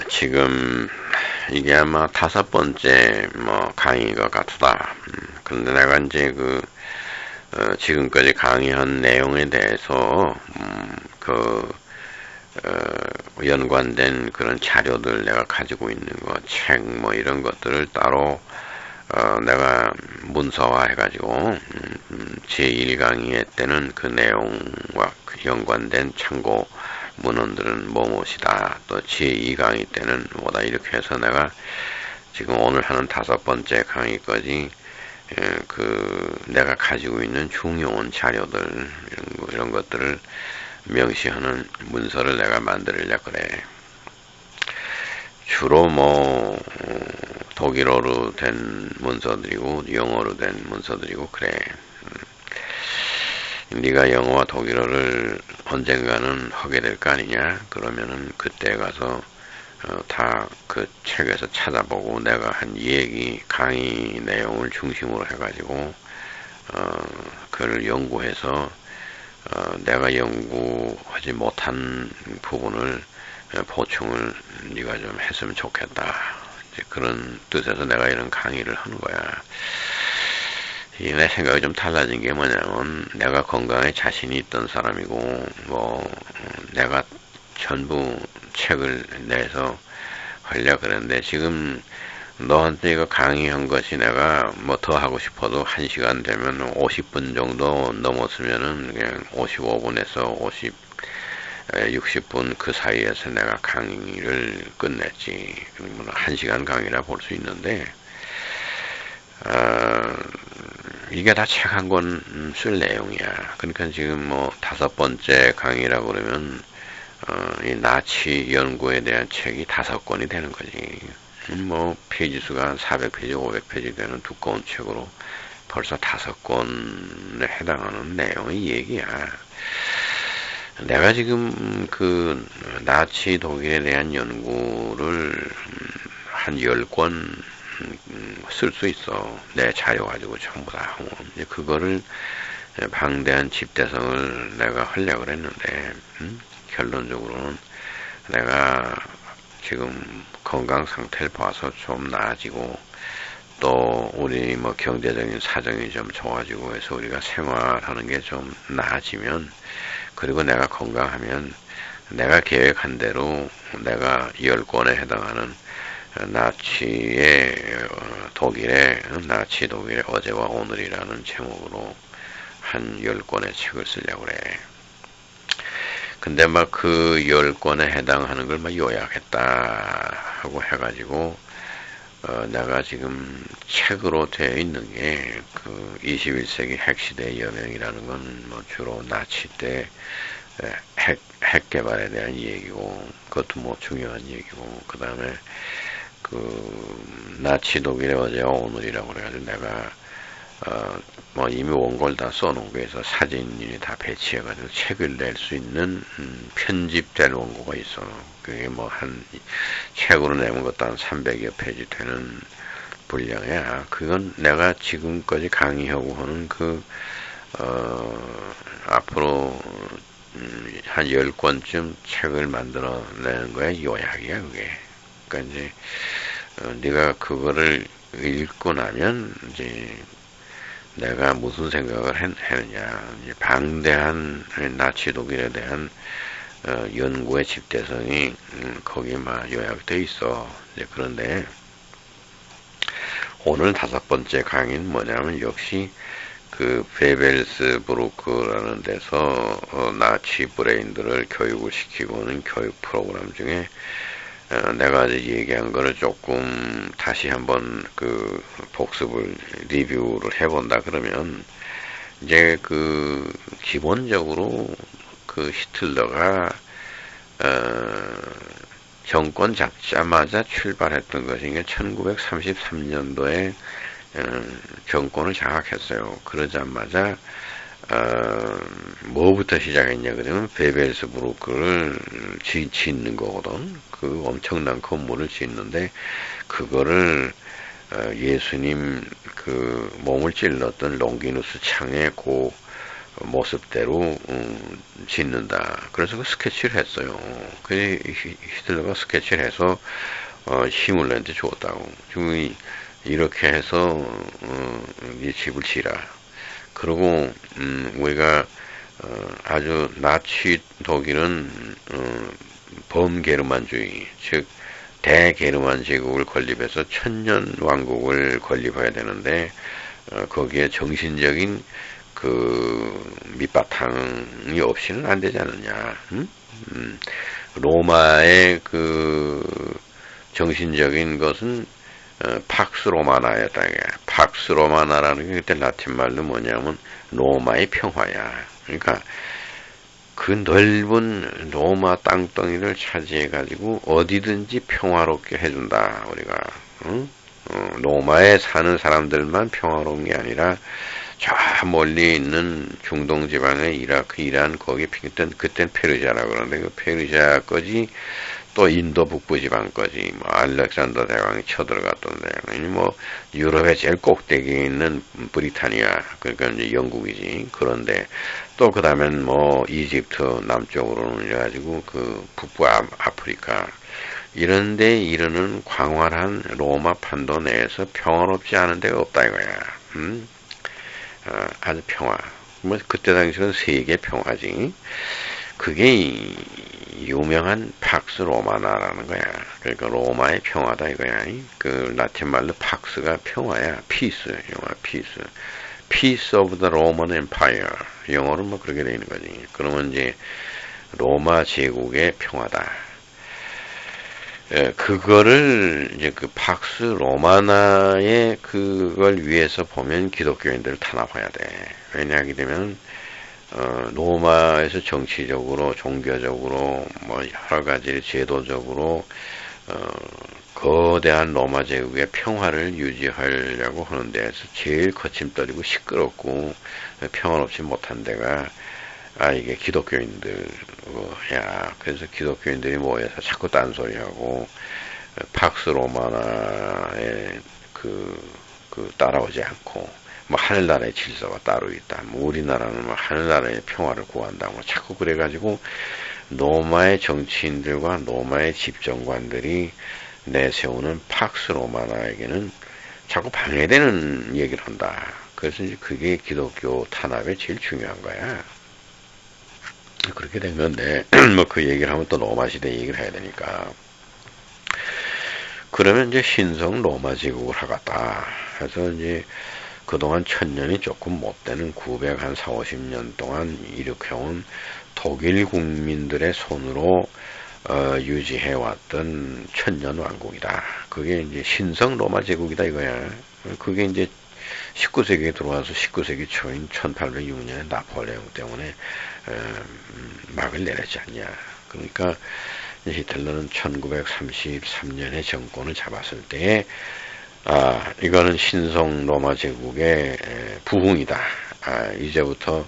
지금 이게 아마 다섯 번째 뭐 강의 것 같다. 그런데 내가 이제 지금까지 강의한 내용에 대해서 연관된 그런 자료들 내가 가지고 있는 거, 책 뭐 이런 것들을 따로 내가 문서화 해가지고 제1강의 때는 그 내용과 연관된 참고 문헌들은 뭐뭇이다. 또 제2강의 때는 뭐다. 이렇게 해서 내가 지금 오늘 하는 다섯 번째 강의까지 내가 가지고 있는 중요한 자료들 이런 것들을 명시하는 문서를 내가 만들려고 그래. 주로 독일어로 된 문서들이고 영어로 된 문서들이고 그래. 네가 영어와 독일어를 언젠가는 하게 될 거 아니냐? 그러면은 그때 가서 다 그 책에서 찾아보고 내가 한 얘기 강의 내용을 중심으로 해가지고 그걸 연구해서 내가 연구하지 못한 부분을 보충을 네가 좀 했으면 좋겠다. 이제 그런 뜻에서 내가 이런 강의를 하는 거야. 내 생각이 좀 달라진 게 뭐냐면 내가 건강에 자신이 있던 사람이고 내가 전부 책을 내서 하려고 그랬는데 지금 너한테 이거 강의한 것이 내가 더 하고 싶어도 1시간 되면 50분 정도 넘었으면은 그냥 55분에서 60분 그 사이에서 내가 강의를 끝냈지. 그러면 1시간 강의라 볼 수 있는데 이게 다 책 한 권 쓸 내용이야. 그러니까 지금 다섯 번째 강의라고 그러면 이 나치 연구에 대한 책이 5권이 되는 거지. 페이지 수가 400페이지, 500페이지 되는 두꺼운 책으로 벌써 5권에 해당하는 내용의 얘기야. 내가 지금 나치 독일에 대한 연구를 한 10권 쓸 수 있어. 내 자료 가지고 전부 다 하고. 그거를 방대한 집대성을 내가 하려고 그랬는데, 결론적으로는 내가 지금 건강 상태를 봐서 좀 나아지고, 또 우리 경제적인 사정이 좀 좋아지고 해서 우리가 생활하는 게 좀 나아지면, 그리고 내가 건강하면 내가 계획한 대로 내가 10권에 해당하는 나치 독일의 어제와 오늘이라는 제목으로 한 10권의 책을 쓰려고 그래. 근데 그 10권에 해당하는 걸 요약했다 하고 해가지고 내가 지금 책으로 되어 있는 게 21세기 핵시대의 여명이라는 건 주로 나치 때 핵 개발에 대한 얘기고, 그것도 중요한 얘기고, 그 다음에 나치 독일의 어제와 오늘이라고 그래가지고 내가 이미 원고를 다 써놓은 거에서 사진이 다 배치해가지고 책을 낼 수 있는 편집된 원고가 있어. 그게 책으로 내면 것도 한 300여 페이지 되는 분량이야. 그건 내가 지금까지 강의하고 하는 앞으로 한 10권쯤 책을 만들어내는 거야. 요약이야, 그게. 그러니까 이제 네가 그거를 읽고 나면 이제 내가 무슨 생각을 했느냐. 이제 방대한 나치 독일에 대한 연구의 집대성이 거기 요약돼 있어. 이제 그런데 오늘 다섯 번째 강의는 뭐냐면 역시 베벨스부르크라는 데서 나치 브레인들을 교육을 시키고는 교육 프로그램 중에 내가 이제 얘기한 거를 조금 다시 한번 복습을 리뷰를 해본다 그러면 이제 기본적으로 히틀러가 정권 잡자마자 출발했던 것이 1933년도에 정권을 장악했어요. 그러자마자 뭐부터 시작했냐 그러면 베벨스부르크를 짓는 거거든. 그 엄청난 건물을 짓는데 그거를 예수님 몸을 찔렀던 롱기누스 창의 모습대로 짓는다. 그래서 그 스케치를 했어요. 그 히틀러가 스케치를 해서 힘을 내는데 줬다고. 지금 이렇게 해서 이 집을 지라. 그리고 우리가 아주 나치 독일은 범게르만주의, 즉 대게르만 제국을 건립해서 천년 왕국을 건립해야 되는데 거기에 정신적인 그 밑바탕이 없이는 안 되지 않느냐. 로마의 그 정신적인 것은 팍스 로마나였다. 팍스 로마나라는 게 그때 라틴 말로 뭐냐면 로마의 평화야. 그러니까 그 넓은 로마 땅덩이를 차지해가지고 어디든지 평화롭게 해준다. 우리가 로마에 사는 사람들만 평화로운 게 아니라 저 멀리 있는 중동 지방의 이라크, 이란 거기 그땐 페르시아라고 그러는데 그 페르시아까지 또 인도 북부 지방까지 뭐 알렉산더 대왕이 쳐들어갔던데 뭐 유럽의 제일 꼭대기에 있는 브리타니아 그러니까 이제 영국이지. 그런데 또 그다음엔 뭐 이집트 남쪽으로는 이래가지고 그 북부 아프리카 이런데 이르는 광활한 로마 판도 내에서 평화롭지 않은 데가 없다 이거야. 아주 평화. 뭐 그때 당시는 세계 평화지. 그게 유명한 팍스 로마나라는 거야. 그러니까 로마의 평화다 이거야. 그 라틴 말로 팍스가 평화야. 피스, 영화 피스. Peace of the Roman Empire. 영어로는 뭐 그렇게 되어 있는 거지. 그러면 이제 로마 제국의 평화다. 그거를 이제 그 팍스 로마나의 그걸 위해서 보면 기독교인들을 탄압해야 돼. 왜냐하게 되면 로마에서 정치적으로, 종교적으로, 뭐 여러 가지 제도적으로 거대한 로마 제국의 평화를 유지하려고 하는 데에서 제일 거침떨이고 시끄럽고 평화롭지 못한 데가 이게 기독교인들야. 그래서 기독교인들이 모여서 자꾸 딴소리하고 팍스 로마나에 그 따라오지 않고 뭐 하늘나라의 질서가 따로 있다. 뭐 우리나라는 뭐 하늘나라의 평화를 구한다. 뭐 자꾸 그래가지고 로마의 정치인들과 로마의 집정관들이 내세우는 팍스 로마나에게는 자꾸 방해되는 얘기를 한다. 그래서 이제 그게 기독교 탄압의 제일 중요한 거야. 그렇게 된 건데 뭐 그 얘기를 하면 또 로마 시대 얘기를 해야 되니까. 그러면 이제 신성 로마 제국을 하겠다. 그래서 이제 그동안 1000년이 조금 못 되는 940, 50년 동안 일으켜온 독일 국민들의 손으로 유지해왔던 천년 왕국이다. 그게 이제 신성 로마 제국이다 이거야. 그게 이제 19세기에 들어와서 19세기 초인 1806년에 나폴레옹 때문에 막을 내렸지 않냐. 그러니까 히틀러는 1933년에 정권을 잡았을 때 이거는 신성 로마 제국의 부흥이다. 이제부터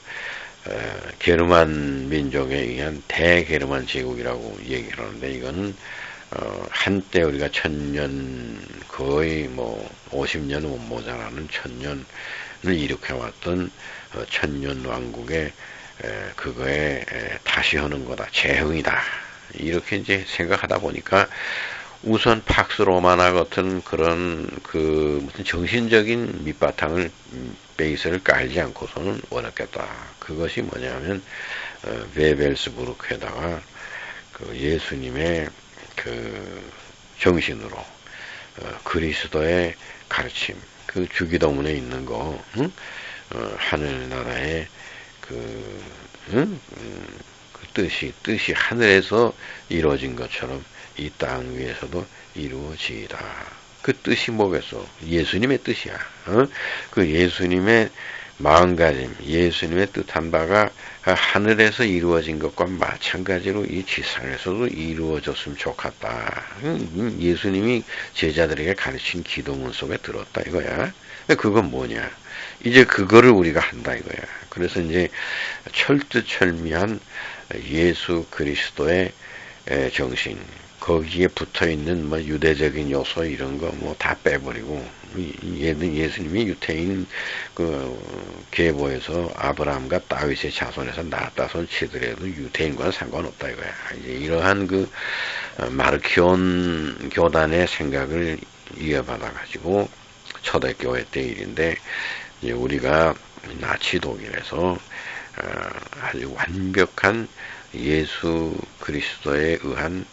게르만 민족에 의한 대게르만 제국이라고 얘기를 하는데 이거는 한때 우리가 1000년 거의 뭐 50년은 못 모자라는 1000년을 일으켜왔던 천년 왕국의 그거에 다시 하는 거다. 재흥이다. 이렇게 이제 생각하다 보니까 우선 팍스 로마나 같은 그런 그 무슨 정신적인 밑바탕을 베이스를 깔지 않고서는 어렵겠다. 그것이 뭐냐면 베벨스부르크에다가 그 예수님의 그 정신으로 그리스도의 가르침, 그 주기도문에 있는 거, 하늘나라의 그 뜻이 하늘에서 이루어진 것처럼 이 땅 위에서도 이루어지이다. 그 뜻이 뭐겠어? 예수님의 뜻이야. 그 예수님의 마음가짐, 예수님의 뜻한 바가 하늘에서 이루어진 것과 마찬가지로 이 지상에서도 이루어졌으면 좋겠다. 예수님이 제자들에게 가르친 기도문 속에 들었다 이거야. 그건 뭐냐? 이제 그거를 우리가 한다 이거야. 그래서 이제 철두철미한 예수 그리스도의 정신, 거기에 붙어 있는 뭐 유대적인 요소 이런 거 뭐 다 빼버리고 예수님이 유태인 그 계보에서 아브라함과 다윗의 자손에서 나왔다 손 치더라도 유태인과는 상관없다 이거야. 이제 이러한 그 마르키온 교단의 생각을 이어받아 가지고 초대교회 때 일인데 이제 우리가 나치 독일에서 아주 완벽한 예수 그리스도에 의한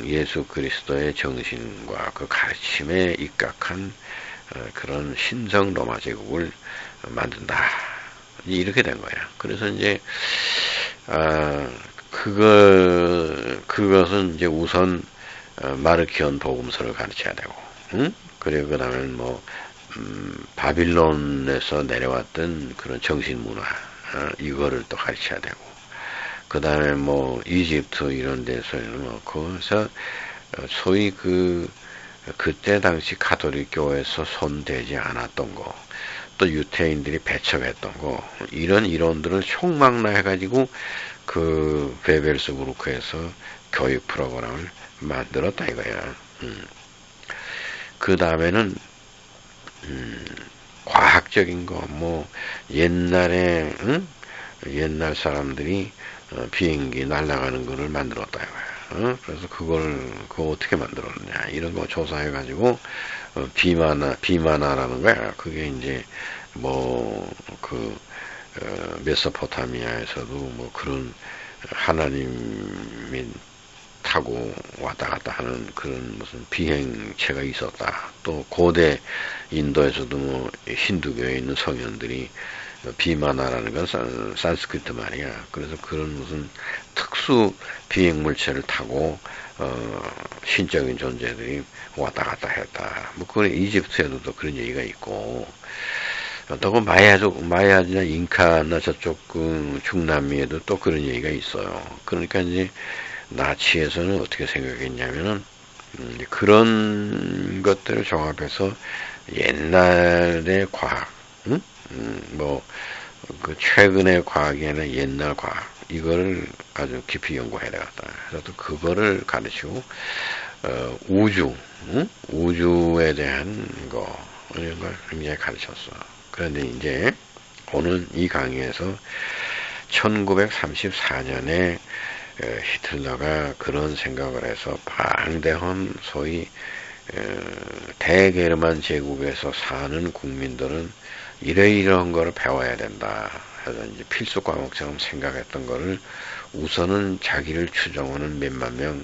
예수 그리스도의 정신과 그 가르침에 입각한 그런 신성 로마 제국을 만든다. 이렇게 된 거야. 그래서 이제 그것은 이제 우선 마르키온 복음서를 가르쳐야 되고, 응? 그리고 그 다음에 뭐 바빌론에서 내려왔던 그런 정신 문화 이거를 또 가르쳐야 되고. 그 다음에 뭐 이집트 이런 데서는 뭐 거기서 소위 그때 당시 가톨릭 교회에서 손대지 않았던 거, 또 유태인들이 배척했던 거, 이런 이론들을 총망라 해가지고 그 베벨스부르크에서 교육 프로그램을 만들었다 이거야. 그 다음에는 과학적인 거, 뭐 옛날에 옛날 사람들이 비행기 날아가는 거를 만들었다 이거야. 그래서 그거 어떻게 만들었냐 이런 거 조사해가지고 비마나라는 거야. 그게 이제 뭐 메소포타미아에서도 뭐 그런 하나님이 타고 왔다 갔다 하는 그런 무슨 비행체가 있었다. 또 고대 인도에서도 뭐 힌두교에 있는 성현들이 비마나라는 건 산스크리트 말이야. 그래서 그런 무슨 특수 비행 물체를 타고 신적인 존재들이 왔다 갔다 했다. 뭐 그런 이집트에도 또 그런 얘기가 있고, 또 그 마야나 잉카나 저쪽 그 중남미에도 또 그런 얘기가 있어요. 그러니까 이제 나치에서는 어떻게 생각했냐면은 그런 것들을 종합해서 옛날의 과학, 그 최근의 과학이 아니라 옛날 과학, 이거를 아주 깊이 연구해야 되겠다. 그래서 또 그거를 가르치고, 우주에 대한 이런 걸 굉장히 가르쳤어. 그런데 이제, 오늘 이 강의에서 1934년에 히틀러가 그런 생각을 해서 방대한 소위 대게르만 제국에서 사는 국민들은 이러이러한 거를 배워야 된다 해서 이제 필수 과목처럼 생각했던 거를 우선은 자기를 추종하는 몇만 명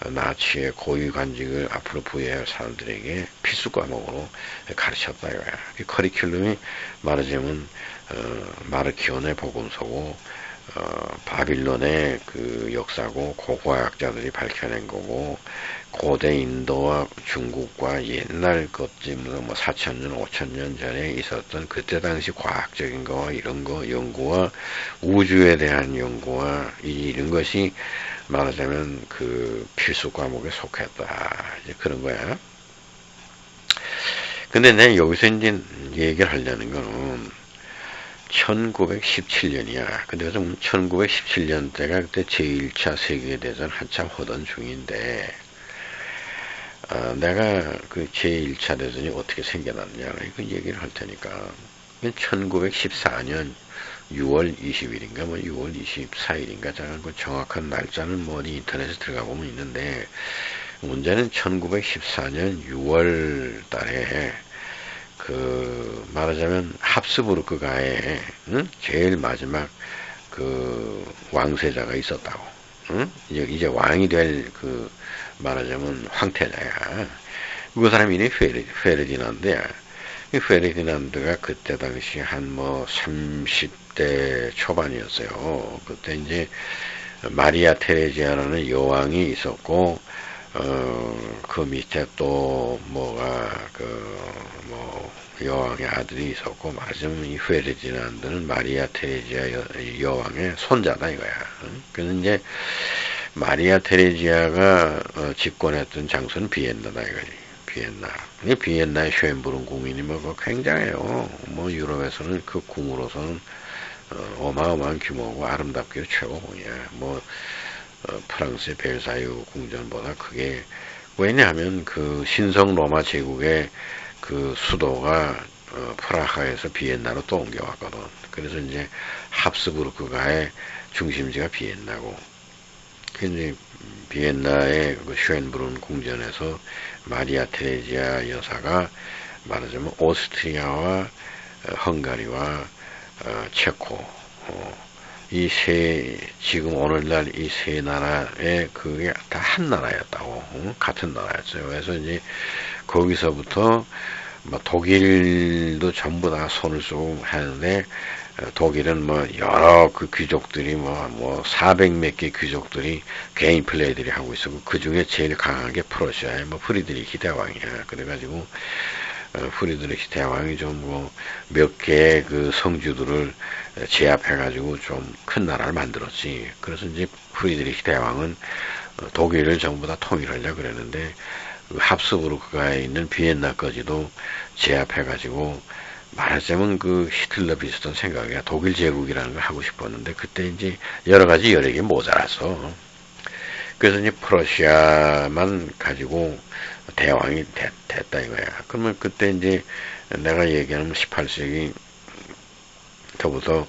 나치의 고위 관직을 앞으로 부여할 사람들에게 필수 과목으로 가르쳤다 이거야. 이 커리큘럼이 말하자면 마르키온의 복음서고 바빌론의 그 역사고 고고학자들이 밝혀낸 거고 고대 인도와 중국과 옛날 것쯤 뭐 4,000년, 5,000년 전에 있었던 그때 당시 과학적인 거와 이런 거 연구와 우주에 대한 연구와 이런 것이 말하자면 그 필수 과목에 속했다. 이제 그런 거야. 근데 내가 여기서 이제 얘기를 하려는 거는 1917년이야. 근데 1917년 때가 그때 제1차 세계대전 한참 하던 중인데, 내가 그 제1차 대전이 어떻게 생겨났냐, 그 얘기를 할 테니까. 1914년 6월 20일인가, 뭐 6월 24일인가, 잠깐 그 정확한 날짜는 뭐 어디 인터넷에 들어가 보면 있는데, 문제는 1914년 6월 달에 말하자면 합스부르크가에 제일 마지막 그 왕세자가 있었다고. 이제 왕이 될 말하자면 황태자야. 그 사람 이름이 페르디난드야. 이 페르디난드가 그때 당시 한 뭐 30대 초반이었어요. 그때 이제 마리아 테레지아라는 여왕이 있었고, 그 밑에 또 여왕의 아들이 있었고, 말하자면 이 페르디난드는 마리아 테레지아 여왕의 손자다 이거야. 그래서 이제 마리아 테레지아가 집권했던 장소는 비엔나다 이거지. 비엔나의 쉔부른 궁이니 뭐 굉장해요. 뭐 유럽에서는 그 궁으로서는 어마어마한 규모고 아름답기로 최고봉이야. 뭐 프랑스의 벨사유 궁전보다 크게, 왜냐하면 그 신성 로마 제국의 그 수도가 프라하에서 비엔나로 또 옮겨왔거든. 그래서 이제 합스부르크가의 중심지가 비엔나고, 그 이제 비엔나의 그 슈엔브룬 궁전에서 마리아 테레지아 여사가 말하자면 오스트리아와 헝가리와 체코, 지금 오늘날 이 세 나라의 그게 다 한 나라였다고, 같은 나라였어요. 그래서 이제 거기서부터 뭐 독일도 전부 다 손을 쓰고 하는데, 독일은 뭐 여러 그 귀족들이 뭐 400 몇 개 귀족들이 개인 플레이들이 하고 있었고, 그 중에 제일 강한 게 프러시아의 뭐 프리드리히 대왕이야. 그래가지고 프리드리히 대왕이 좀 뭐 몇 개의 그 성주들을 제압해가지고 좀 큰 나라를 만들었지. 그래서 이제 프리드리히 대왕은 독일을 전부 다 통일하려고 그랬는데, 합스부르크가에 있는 비엔나까지도 제압해가지고, 말하자면 그 히틀러 비슷한 생각이야. 독일 제국이라는 걸 하고 싶었는데, 그때 이제 여러 가지 여력이 모자라서, 그래서 이제 프러시아만 가지고 대왕이 됐다 이거야. 그러면 그때 이제 내가 얘기하는 18세기 부터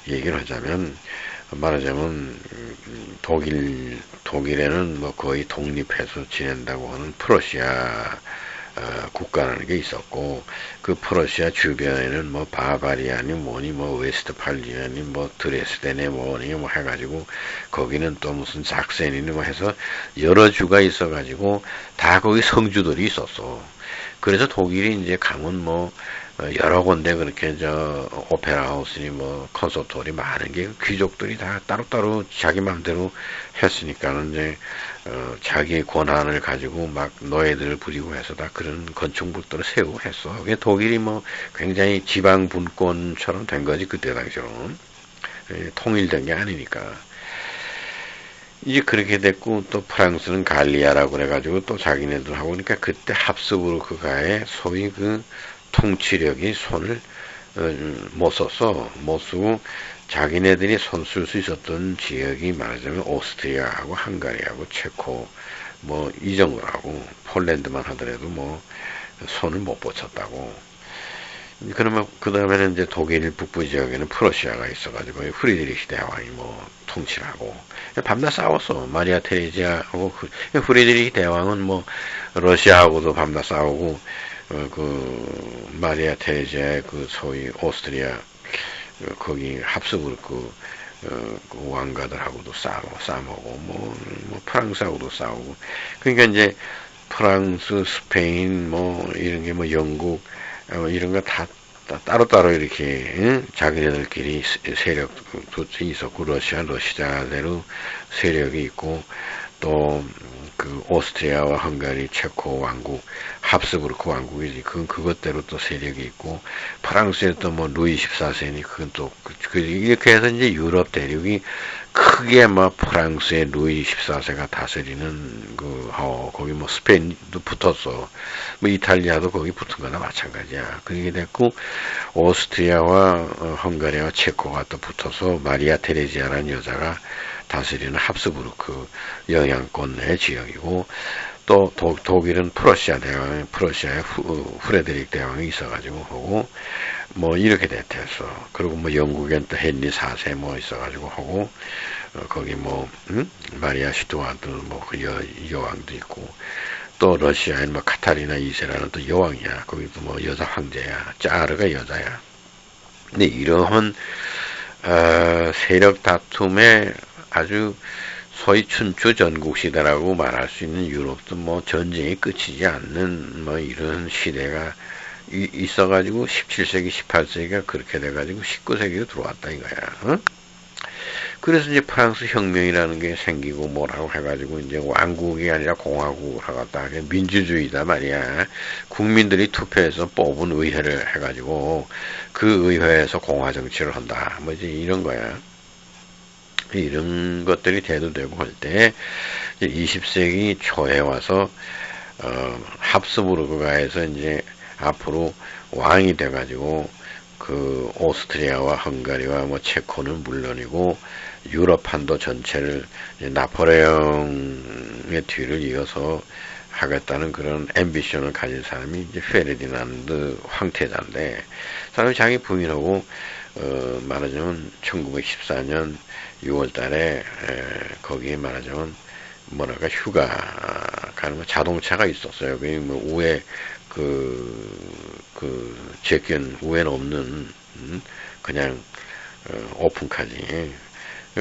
얘기를 하자면, 말하자면 독일에는 뭐 거의 독립해서 지낸다고 하는 프러시아 국가라는 게 있었고, 그 프러시아 주변에는 뭐 바바리아니 뭐니 뭐 웨스트팔리아니 뭐 드레스덴에 뭐니 뭐 해가지고, 거기는 또 무슨 작센이니 뭐 해서 여러 주가 있어가지고 다 거기 성주들이 있었어. 그래서 독일이 이제 가면 뭐 여러 군데 그렇게 오페라 하우스니 뭐 콘서트홀이 많은 게, 귀족들이 다 따로따로 자기 마음대로 했으니까는 이제 자기 권한을 가지고 막 노예들을 부리고 해서 다 그런 건축물들을 세우고 했어. 그게 독일이 뭐 굉장히 지방 분권처럼 된 거지, 그때 당시로는. 통일된 게 아니니까. 이제 그렇게 됐고, 또 프랑스는 갈리아라고 그래가지고 또 자기네들 하고, 그러니까 그때 합스부르크가의 소위 그 통치력이 손을 못 썼어. 못 쓰고, 자기네들이 손 쓸 수 있었던 지역이 말하자면 오스트리아하고 헝가리하고 체코 뭐 이 정도라고, 폴란드만 하더라도 뭐 손을 못 뻗쳤다고. 그러면 그 다음에는 이제 독일 북부 지역에는 프러시아가 있어가지고 프리드리히 대왕이 뭐 통치하고 밤낮 싸웠어. 마리아 테레지아하고 프리드리히 대왕은 뭐 러시아하고도 밤낮 싸우고, 그 마리아 테레지아의 그 소위 오스트리아 거기 합스부르크 그 왕가들하고도 싸우고 뭐 프랑스하고도 싸우고. 그러니까 이제 프랑스, 스페인 뭐 이런 게 뭐 영국 이런 거 다 따로따로 이렇게 자기네들끼리 세력도 있었고, 러시아대로 세력이 있고, 또 그 오스트리아와 헝가리, 체코 왕국, 합스부르크 왕국이지. 그것대로 또 세력이 있고, 프랑스에 또 뭐 루이 14세니 그건 또 이렇게 해서 이제 유럽 대륙이 크게 막 프랑스의 루이 14세가 다스리는 거기 뭐 스페인도 붙었어. 뭐 이탈리아도 거기 붙은 거나 마찬가지야. 그게 됐고, 오스트리아와 헝가리와 체코가 또 붙어서 마리아 테레지아라는 여자가 다스리는 합스부르크 영향권의 지역이고, 또 독일은 프러시아의 프레드릭 대왕이 있어가지고 하고, 뭐 이렇게 됐어. 그리고 뭐 영국엔 또 헨리 4세 뭐 있어가지고 하고, 거기 뭐 마리아 슈투아트 뭐 그 여왕도 있고, 또 러시아엔 뭐 카타리나 2세라는 또 여왕이야. 거기도 뭐 여자 황제야. 짜르가 여자야. 근데 이러한 세력 다툼에 아주 소위 춘추 전국시대라고 말할 수 있는 유럽도 뭐 전쟁이 끝이지 않는 뭐 이런 시대가 있어가지고 17세기, 18세기가 그렇게 돼가지고 19세기로 들어왔다 이거야. 어? 그래서 이제 프랑스 혁명이라는 게 생기고 뭐라고 해가지고 이제 왕국이 아니라 공화국을 하겠다. 민주주의다 말이야. 국민들이 투표해서 뽑은 의회를 해가지고 그 의회에서 공화 정치를 한다. 뭐 이제 이런 거야. 이런 것들이 대두되고 할 때 20세기 초에 와서 합스부르크가에서 이제 앞으로 왕이 돼가지고 그 오스트리아와 헝가리와 뭐 체코는 물론이고 유럽 한도 전체를 나폴레옹의 뒤를 이어서 하겠다는 그런 앰비션을 가진 사람이 이제 페르디난드 황태자인데, 사람이 자기 부인하고 말하자면 1914년 6월 달에 거기에 말하자면 뭐랄까 휴가 가는 거 자동차가 있었어요. 그 뭐 우에 제끼는 우에는 없는 그냥 오픈카지.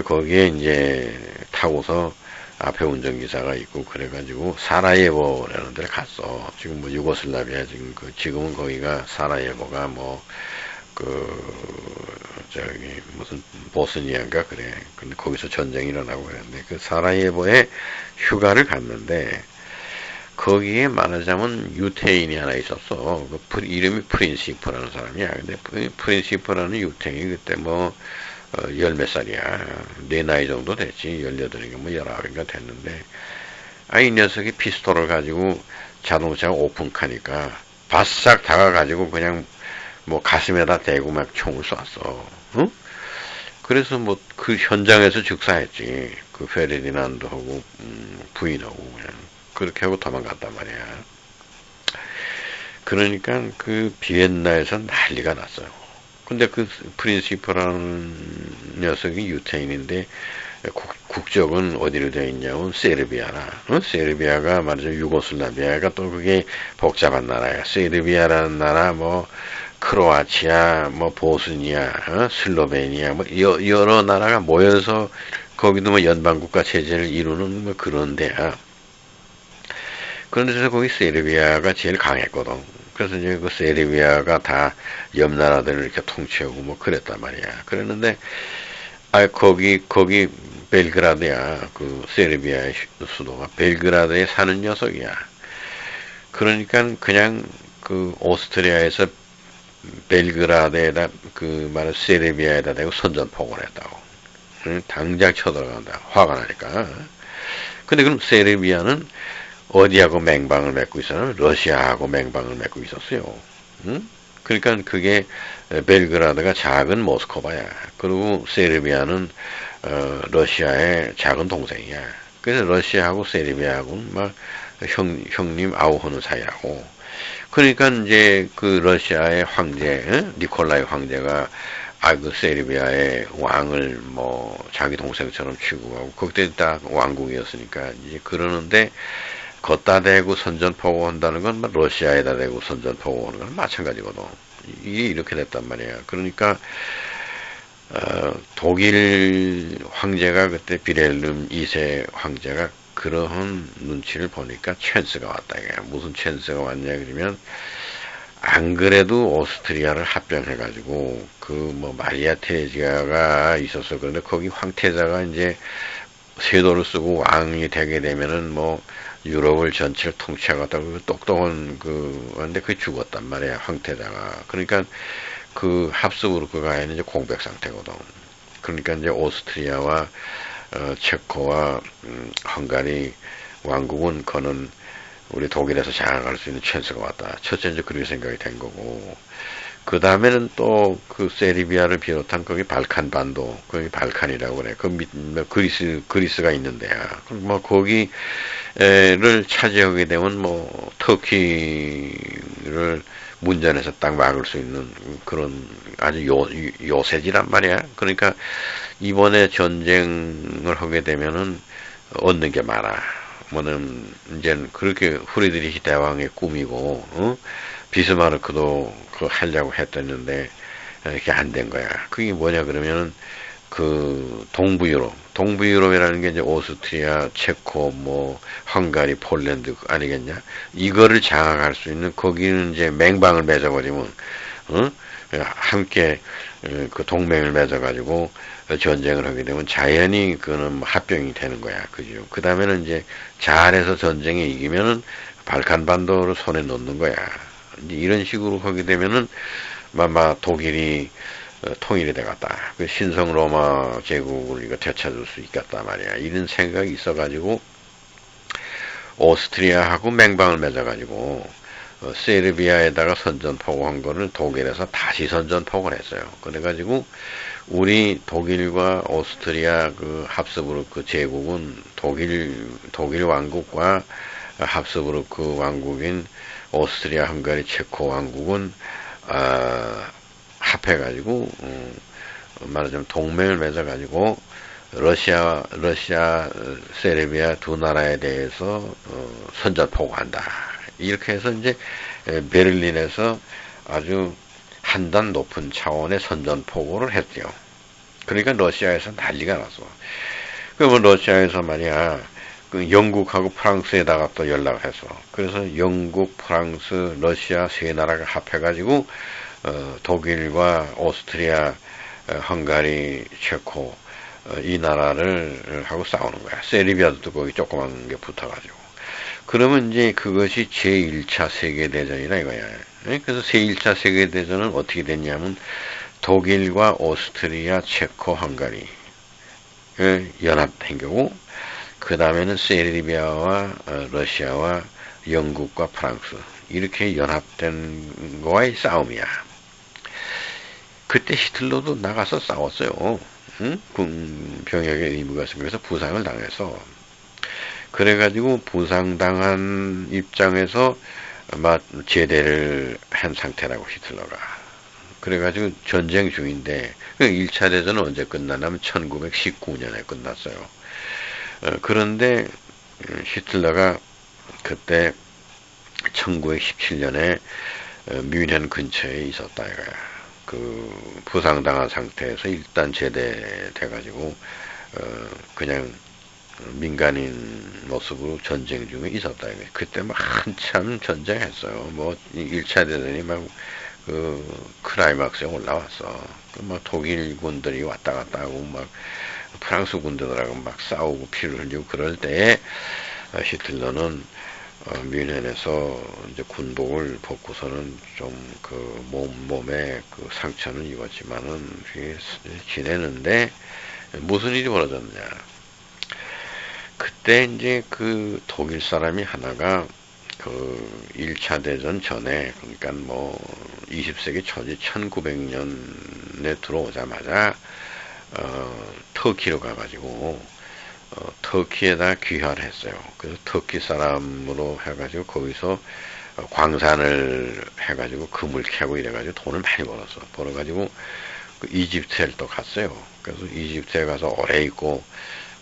거기에 이제 타고서 앞에 운전기사가 있고 그래가지고 사라예보라는 데를 갔어. 지금 뭐 유고슬라비아 지금은 거기가 사라예보가 뭐 저기 무슨 보스니아인가 그래. 근데 거기서 전쟁이 일어나고 그랬는데 그 사라예보에 휴가를 갔는데 거기에 말하자면 유태인이 하나 있었어. 이름이 프린시프라는 사람이야. 근데 프린시프라는 유태인이 그때 뭐 열 몇 살이야. 내 나이 정도 됐지. 18인가 뭐 19인가 됐는데, 이 녀석이 피스톨을 가지고 자동차가 오픈카니까 바싹 다가가지고 그냥 뭐 가슴에다 대고 막 총을 쐈어. 응? 그래서 뭐 그 현장에서 즉사했지. 그 페르디난드하고 부인하고 그냥 그렇게 하고 도망갔단 말이야. 그러니까 그 비엔나에서 난리가 났어요. 근데 그 프린시퍼라는 녀석이 유태인인데 국적은 어디로 되어 있냐면 세르비아라. 세르비아가 말이죠. 유고슬라비아가 또 그게 복잡한 나라야. 세르비아라는 나라 뭐 크로아치아 뭐 보스니아 슬로베니아 뭐 여러 나라가 모여서 거기도 뭐 연방국가 체제를 이루는 뭐 그런 데야. 그런데서 거기 세르비아가 제일 강했거든. 그래서 이제 그 세르비아가 다 옆 나라들을 이렇게 통치하고 뭐 그랬단 말이야. 그랬는데, 거기 벨그라드야. 그 세르비아의 수도가 벨그라드에 사는 녀석이야. 그러니까 그냥 그 오스트리아에서 벨그라드에다 그 말은 세르비아에다 대고 선전포고를 했다고. 당장 쳐들어간다. 화가 나니까. 근데 그럼 세르비아는 어디하고 맹방을 맺고 있었냐면 러시아하고 맹방을 맺고 있었어요. 응? 그러니까 그게 벨그라드가 작은 모스크바야. 그리고 세르비아는 러시아의 작은 동생이야. 그래서 러시아하고 세르비아하고는 막 형님 아우하는 사이라고. 그러니까 이제 그 러시아의 황제 니콜라이 황제가 그 세르비아의 왕을 뭐 자기 동생처럼 취급하고 그때 딱 왕국이었으니까 이제 그러는데 걷다 대고 선전포고 한다는 건 러시아에다 대고 선전포고 하는 건 마찬가지거든. 이게 이렇게 됐단 말이야. 그러니까 독일 황제가 그때 비렐름 2세 황제가 그러한 눈치를 보니까 찬스가 왔다. 이게 무슨 찬스가 왔냐 그러면 안 그래도 오스트리아를 합병해가지고 그 뭐 마리아 테레지아가 있었어. 그런데 거기 황태자가 이제 세도를 쓰고 왕이 되게 되면은 뭐 유럽을 전체를 통치하겠다고 똑똑한 근데 그게 죽었단 말이야, 황태자가. 그러니까 그 합숙으로 그 가에는 이제 공백 상태거든. 그러니까 이제 오스트리아와 체코와 헝가리 왕국은 그는 우리 독일에서 장악할 수 있는 찬스가 왔다. 첫째 이제 그렇게 생각이 된 거고. 그 다음에는 또 그 세르비아를 비롯한 거기 발칸 반도, 거기 발칸이라고 그래. 그리스가 있는데야. 뭐 거기를 차지하게 되면 뭐 터키를 문전에서 딱 막을 수 있는 그런 아주 요새지란 말이야. 그러니까 이번에 전쟁을 하게 되면은 얻는 게 많아. 뭐는 이제 그렇게 프리드리히 대왕의 꿈이고 비스마르크도 하려고 했었는데 이렇게 안 된 거야. 그게 뭐냐 그러면은 그 동부유럽이라는 게 이제 오스트리아, 체코, 뭐 헝가리, 폴란드 아니겠냐? 이거를 장악할 수 있는 거기는 이제 맹방을 맺어버리면 함께 그 동맹을 맺어가지고 전쟁을 하게 되면 자연히 그는 합병이 되는 거야. 그죠? 그 다음에는 이제 잘해서 전쟁에 이기면은 발칸반도를 손에 놓는 거야. 이제 이런 식으로 하게 되면은 아마 독일이 통일이 되겠다. 그 신성 로마 제국을 이거 되찾을 수 있겠다 말이야. 이런 생각이 있어가지고 오스트리아하고 맹방을 맺어가지고 세르비아에다가 선전포고한 거를 독일에서 다시 선전포고를 했어요. 그래가지고 우리 독일과 오스트리아 그 합스부르크 제국은 독일 왕국과 합스부르크 왕국인 오스트리아 헝가리 체코 왕국은 합해가지고 말하자면 동맹을 맺어가지고 러시아, 세르비아 두 나라에 대해서 선전포고한다. 이렇게 해서 이제 베를린에서 아주 한 단 높은 차원의 선전포고를 했대요. 그러니까 러시아에서 난리가 났어. 그러면 러시아에서 말이야, 그 영국하고 프랑스에다가 또 연락을 했어. 그래서 영국, 프랑스, 러시아 세 나라가 합해가지고 독일과 오스트리아, 헝가리, 체코 이 나라를 하고 싸우는 거야. 세르비아도 거기 조그만 게 붙어가지고. 그러면 이제 그것이 제1차 세계대전이라 이거야. 그래서 제1차 세계대전은 어떻게 됐냐면 독일과 오스트리아, 체코, 헝가리 연합된 거고, 그 다음에는 세르비아와 러시아와 영국과 프랑스 이렇게 연합된 거와의 싸움이야. 그때 히틀러도 나가서 싸웠어요. 응? 병역의 의무가 생겨서 부상을 당해서. 그래가지고 부상당한 입장에서 아마 제대를 한 상태라고 히틀러가. 그래가지고 전쟁 중인데 1차 대전은 언제 끝나냐면 1919년에 끝났어요. 그런데 히틀러가 그때 1917년에 뮌헨 근처에 있었다 이거야. 그 부상당한 상태에서 일단 제대돼가지고 그냥 민간인 모습으로 전쟁 중에 있었다. 그때 막 한참 전쟁했어요. 뭐 1차 대전이 막 그 클라이막스에 올라왔어. 막 독일 군들이 왔다 갔다 하고 막 프랑스 군들하고 막 싸우고 피를 흘리고 그럴 때에 히틀러는 뮌헨에서 이제 군복을 벗고서는 좀 그 몸에 그 상처는 입었지만은 지내는데 무슨 일이 벌어졌냐. 그때 이제 그 독일 사람이 하나가 그 1차 대전 전에, 그러니까 뭐 20세기 초지 1900년에 들어오자마자 터키로 가가지고 터키에다 귀화를 했어요. 그래서 터키 사람으로 해가지고 거기서 광산을 해가지고 금을 캐고 이래가지고 돈을 많이 벌어가지고 그 이집트에 또 갔어요. 그래서 이집트에 가서 오래 있고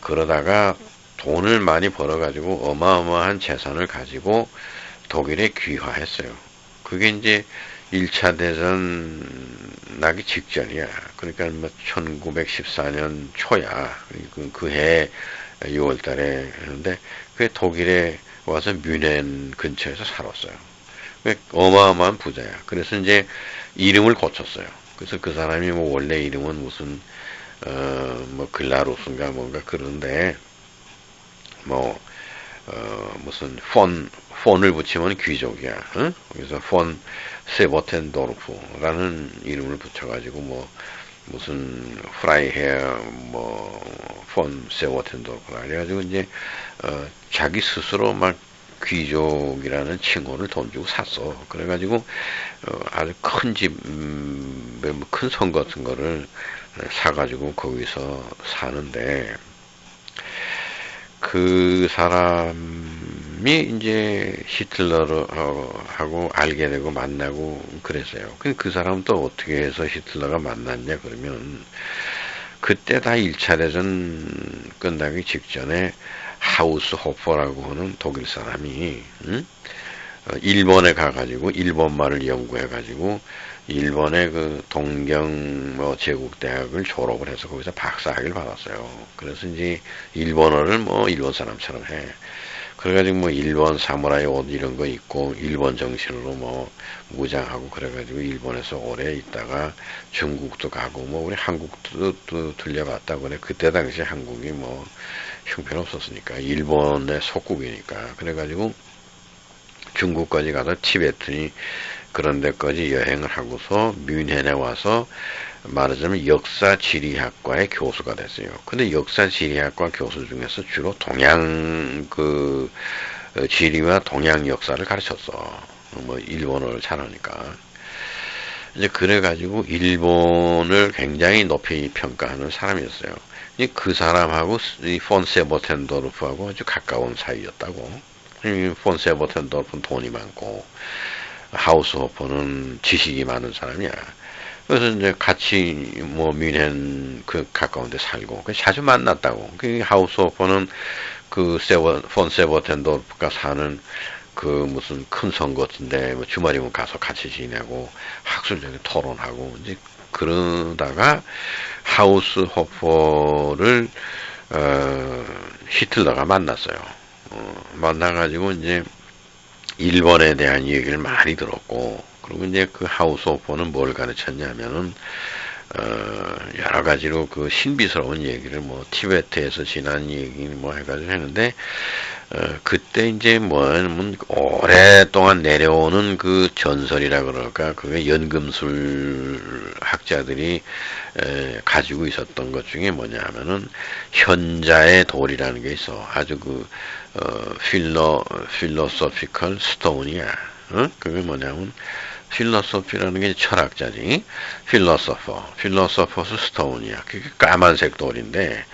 그러다가 돈을 많이 벌어가지고 어마어마한 재산을 가지고 독일에 귀화했어요. 그게 이제 1차 대전 나기 직전이야. 그러니까 뭐 1914년 초야. 그 해 6월 달에 했는데 그게 독일에 와서 뮌헨 근처에서 살았어요. 어마어마한 부자야. 그래서 이제 이름을 고쳤어요. 그래서 그 사람이 뭐 원래 이름은 무슨 뭐 글라루스인가 뭔가 그런데 무슨 폰을 붙이면 귀족이야. 응? 그래서 폰 세보텐도르프라는 이름을 붙여가지고 무슨 프라이헤어 폰 세보텐도르프라 그래가지고 이제 자기 스스로 막 귀족이라는 칭호를 돈 주고 샀어. 그래가지고 아주 큰 집, 큰 성 같은 거를 사가지고 거기서 사는데 그 사람이 이제 히틀러하고 알게 되고 만나고 그랬어요. 그 사람은 또 어떻게 해서 히틀러가 만났냐 그러면 그때 다 1차 대전 끝나기 직전에 하우스호퍼라고 하는 독일 사람이 일본에 가가지고 일본말을 연구해가지고 일본의 그 동경 제국대학을 졸업을 해서 거기서 박사학위를 받았어요. 그래서 이제 일본어를 일본 사람처럼 해. 그래가지고 일본 사무라이 옷 이런 거 입고 일본 정신으로 무장하고 그래가지고 일본에서 오래 있다가 중국도 가고 우리 한국도 들려봤다고 그래. 그때 당시 한국이 형편없었으니까 일본의 속국이니까 그래가지고 중국까지 가서 티베트니 그런 데까지 여행을 하고서 뮌헨에 와서 말하자면 역사지리학과의 교수가 됐어요. 근데 역사지리학과 교수 중에서 주로 동양 지리와 동양 역사를 가르쳤어. 뭐 일본어를 잘하니까. 이제 그래가지고 일본을 굉장히 높이 평가하는 사람이었어요. 그 사람하고 이 폰 세보텐도르프하고 아주 가까운 사이였다고. 이 폰 세보텐도르프는 돈이 많고 하우스호퍼는 지식이 많은 사람이야. 그래서 이제 같이 뭐 뮌헨 그 가까운데 살고 자주 만났다고. 그 하우스호퍼는 그 폰 세보텐도르프가 사는 그 무슨 큰 성 같은데 뭐 주말이면 가서 같이 지내고 학술적인 토론하고 이제 그러다가 하우스호퍼를 히틀러가 만났어요. 만나가지고 이제 일본에 대한 얘기를 많이 들었고, 그리고 이제 그 하우스호퍼는 뭘 가르쳤냐면은 여러 가지로 그 신비스러운 얘기를 뭐 티베트에서 지난 얘기 뭐 해가지고 했는데 그때 이제 뭐냐면 오랫동안 내려오는 그 전설이라 그럴까 그게 연금술 학자들이 가지고 있었던 것 중에 뭐냐면은 현자의 돌이라는 게 있어. 아주 그 필로소피컬 스톤이야. 그게 뭐냐면 필로소피라는 게 철학자지. 필로소퍼스 스톤이야. 그게 까만색 돌인데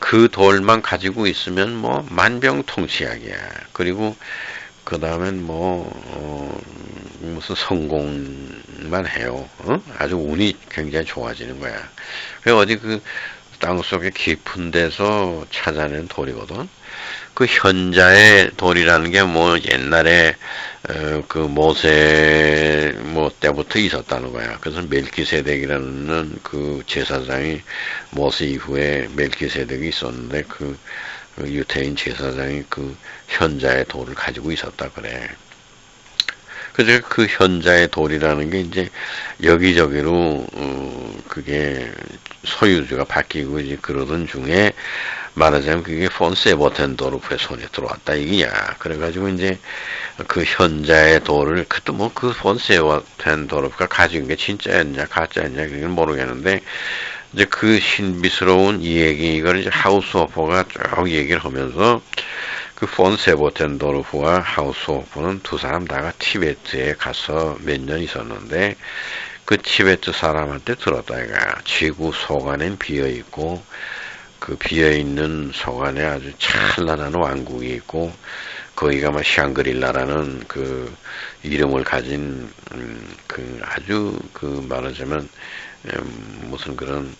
그 돌만 가지고 있으면 뭐 만병통치약이야. 그리고 그 다음엔 뭐 무슨 성공만 해요. 아주 운이 굉장히 좋아지는 거야. 그 어디 그 땅속에 깊은 데서 찾아낸 돌이거든. 그 현자의 돌이라는 게 뭐 옛날에 그 모세 뭐 때부터 있었다는 거야. 그래서 멜키세덱이라는 그 제사장이 모세 이후에 멜키세덱이 있었는데 그 유태인 제사장이 그 현자의 돌을 가지고 있었다 그래. 그래서 그 현자의 돌이라는 게 이제 여기저기로 그게 소유주가 바뀌고 이제 그러던 중에 말하자면 그게 폰 세보텐도르프의 손에 들어왔다 이게야. 그래가지고 이제 그 현자의 돌을 그때 뭐 그 폰 세보텐도르프가 가진 게 진짜였냐 가짜였냐 그건 모르겠는데 이제 그 신비스러운 이 얘기 이걸 이제 하우스호퍼가 쭉 얘기를 하면서 그 폰 세보텐도르프와 하우스호퍼는 두 사람 다가 티베트에 가서 몇 년 있었는데 그 티베트 사람한테 들었다 이거야. 지구 속안엔 비어있고 그 비어있는 속안에 아주 찬란한 왕국이 있고 거기가 뭐 샹그릴라라는 그 이름을 가진 그 아주 그 말하자면 무슨 그런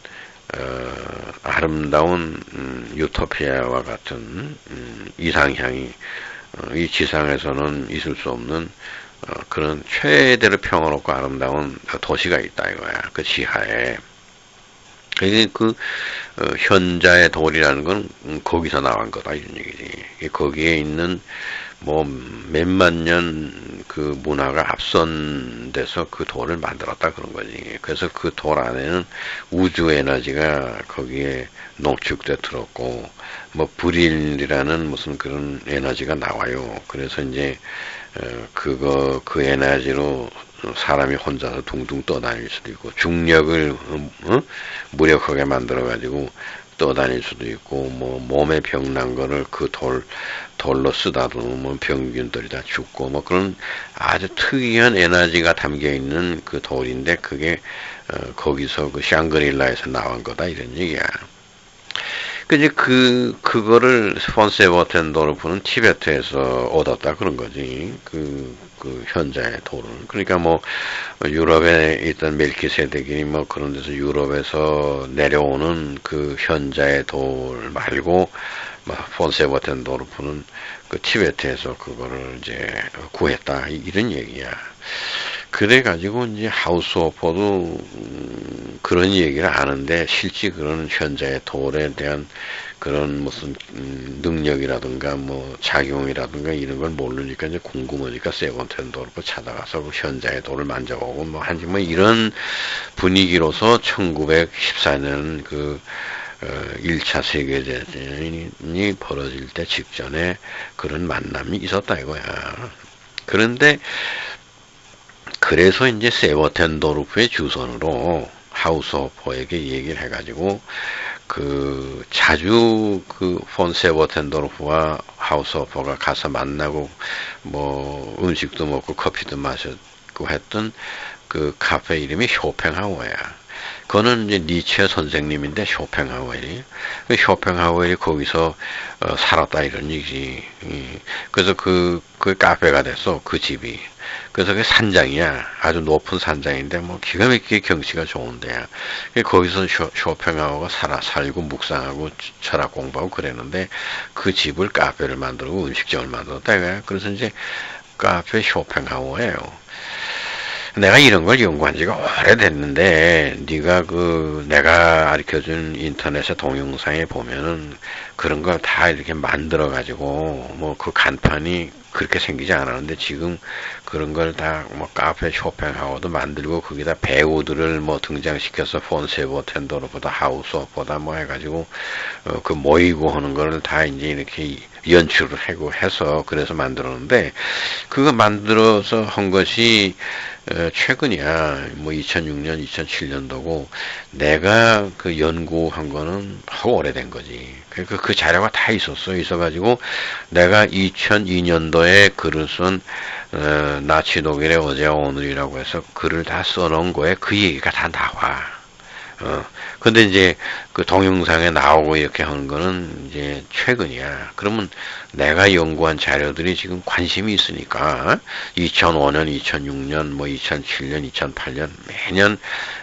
아름다운 유토피아와 같은 이상향이 이 지상에서는 있을 수 없는 그런 최대로 평화롭고 아름다운 도시가 있다 이거야. 그 지하에. 이게 그 현자의 돌이라는 건 거기서 나온 거다 이런 얘기지. 거기에 있는 뭐 몇만 년 그 문화가 앞선 데서 그 돌을 만들었다 그런 거지. 그래서 그 돌 안에는 우주 에너지가 거기에 농축돼 들었고 뭐 불일이라는 무슨 그런 에너지가 나와요. 그래서 이제 그 에너지로 사람이 혼자서 둥둥 떠다닐 수도 있고 중력을 무력하게 만들어 가지고 떠다닐 수도 있고 뭐 몸에 병난 거를 그 돌로 쓰다듬으면 병균들이 다 죽고 뭐 그런 아주 특이한 에너지가 담겨 있는 그 돌인데 그게 거기서 그 샹그릴라에서 나온 거다 이런 얘기야. 이제 그거를 폰 세보텐도르프는 티베트에서 얻었다 그런 거지. 그 현자의 돌을. 그러니까 뭐, 유럽에 있던 멜키세덱이 뭐 그런 데서 유럽에서 내려오는 그 현자의 돌 말고, 폰 세보텐도르프는 그 티베트에서 그거를 이제 구했다. 이런 얘기야. 그래가지고 이제 하우스호퍼도 그런 얘기를 하는데 실제 그런 현자의 돌에 대한 그런 무슨 능력이라든가 뭐 작용이라든가 이런 걸 모르니까 이제 궁금하니까 세보텐도르프 찾아가서 그 현자의 돌을 만져보고 뭐 한지 뭐 이런 분위기로서 1914년 그 1차 세계대전이 벌어질 때 직전에 그런 만남이 있었다 이거야. 그런데 그래서 이제 세보텐도르프의 주선으로 하우스호퍼에게 얘기를 해가지고 자주 폰 세버텐도르프와 하우스오퍼가 가서 만나고, 뭐, 음식도 먹고 커피도 마셨고 했던 그 카페 이름이 쇼팽하우어야. 그거는 이제 니체 선생님인데 쇼팽하우엘이. 쇼팽하우엘이 거기서 살았다 이런 얘기지. 그래서 그 카페가 됐어. 그 집이. 그래서 그 산장이야. 아주 높은 산장인데 뭐 기가 막히게 경치가 좋은데야. 거기서 쇼팽하우어가 살고 묵상하고 철학 공부하고 그랬는데 그 집을 카페를 만들고 음식점을 만들었다 이거야. 그래서 이제 카페 쇼팽하우어예요. 내가 이런 걸 연구한 지가 오래됐는데, 네가 내가 가르쳐준 인터넷의 동영상에 보면은 그런 걸 다 이렇게 만들어가지고, 뭐 그 간판이 그렇게 생기지 않았는데, 지금 그런 걸 다 뭐 카페 쇼팽하우어도 만들고, 거기다 배우들을 뭐 등장시켜서 폰세버텐도르보다 하우스오퍼다 뭐 해가지고, 모이고 하는 거를 다 이제 이렇게 연출을 하고 해서 그래서 만들었는데, 그거 만들어서 한 것이 최근이야. 뭐 2006년, 2007년도고 내가 그 연구한 거는 하고 오래된 거지. 그 자료가 다 있어가지고 내가 2002년도에 글을 쓴 나치 독일의 어제와 오늘이라고 해서 글을 다 써놓은 거에 그 얘기가 다 나와. 근데 이제 그 동영상에 나오고 이렇게 하는 거는 이제 최근이야. 그러면 내가 연구한 자료들이 지금 관심이 있으니까 2005년, 2006년, 뭐 2007년, 2008년 매년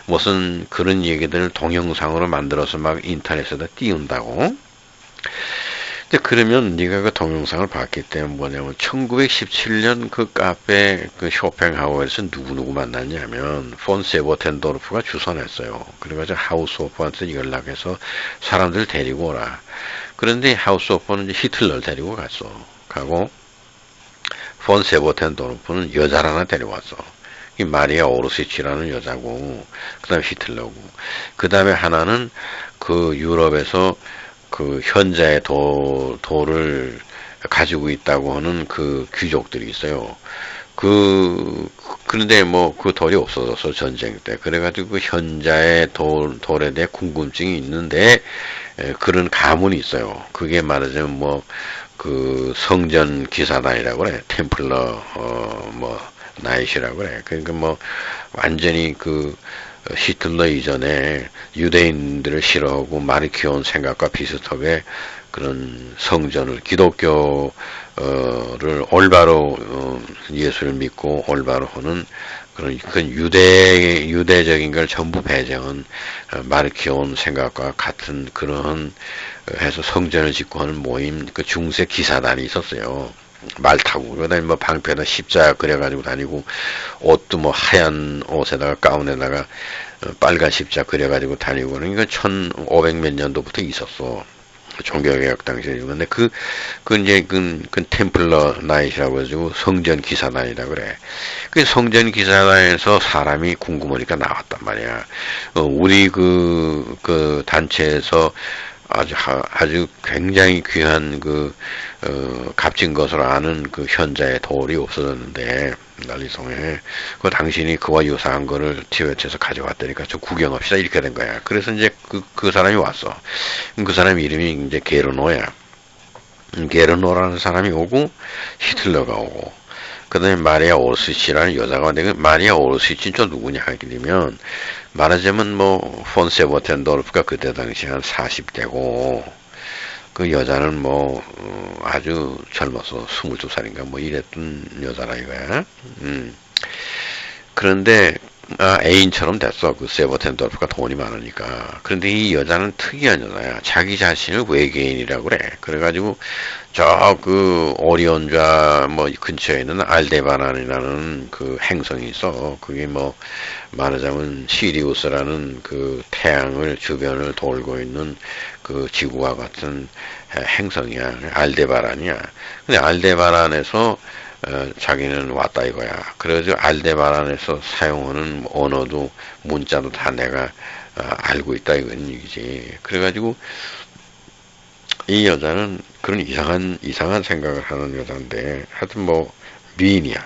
무슨 그런 얘기들을 동영상으로 만들어서 막 인터넷에다 띄운다고. 근데 그러면 네가 그 동영상을 봤기 때문에 뭐냐면 1917년 그 카페 그 쇼팽하우에서 누구 만났냐면 폰 세버텐도르프가 주선했어요. 그래가지고 하우스오퍼한테 연락해서 사람들 데리고 오라. 그런데 하우스오퍼는 이제 히틀러를 데리고 가고 폰 세버텐도르프는 여자를 하나 데려왔어. 이 마리아 오르시치라는 여자고, 그 다음에 히틀러고, 그 다음에 하나는 그 유럽에서 그 현자의 돌을 가지고 있다고 하는 그 귀족들이 있어요. 그런데 뭐 그 돌이 없어져서 전쟁 때. 그래가지고 그 현자의 돌에 대해 궁금증이 있는데, 그런 가문이 있어요. 그게 말하자면 뭐, 그 성전 기사단이라고 그래. 템플러, 나이시라고 그래. 그러니까 뭐, 완전히 히틀러 이전에 유대인들을 싫어하고 많이 키워온 생각과 비슷하게 그런 성전을 기독교를 올바로 예수를 믿고 올바로 하는 그런 유대적인 걸 전부 배제한 많이 키워온 생각과 같은 그런 해서 성전을 짓고 하는 모임 그 중세 기사단이 있었어요. 말 타고 그다음에 뭐 방패에다 십자가 그려가지고 다니고 옷도 뭐 하얀 옷에다가 가운에다가 빨간 십자가 그려가지고 다니고 그러니까 1500 몇 년도부터 있었어. 종교개혁 당시에. 근데 이제 템플러 나이트라고 해가지고 성전 기사단이라 그래. 그 성전 기사단에서 사람이 궁금하니까 나왔단 말이야. 우리 그 단체에서 아주 굉장히 귀한 값진 것으로 아는 그 현자의 돌이 없어졌는데, 난리송에. 당신이 그와 유사한 거를 티베트에서 가져왔다니까 저 구경합시다. 이렇게 된 거야. 그래서 이제 그 사람이 왔어. 그 사람 이름이 이제 게르노야. 게르노라는 사람이 오고, 히틀러가 오고, 그 다음에 마리아 오르시치라는 여자가 왔는데, 마리아 오르시치는 또 누구냐 하게 되면, 말하자면 뭐, 폰 세버텐도르프가 그때 당시 한 40대고, 그 여자는 뭐, 아주 젊어서 22살인가 뭐 이랬던 여자라 이거야. 그런데, 애인처럼 됐어. 그 세버텐도르프가 돈이 많으니까. 그런데 이 여자는 특이한 여자야. 자기 자신을 외계인이라고 그래. 그래가지고, 오리온좌 뭐 근처에 있는 알데바란이라는 그 행성이 있어. 그게 뭐, 말하자면 시리우스라는 그 태양을 주변을 돌고 있는 그 지구와 같은 행성이야. 알데바란이야. 근데 알데바란에서 자기는 왔다 이거야. 그래가지고 알데바란에서 사용하는 언어도 문자도 다 내가 알고 있다 이건 얘기지. 그래가지고 이 여자는 그런 이상한 생각을 하는 여자인데 하여튼 뭐 미인이야.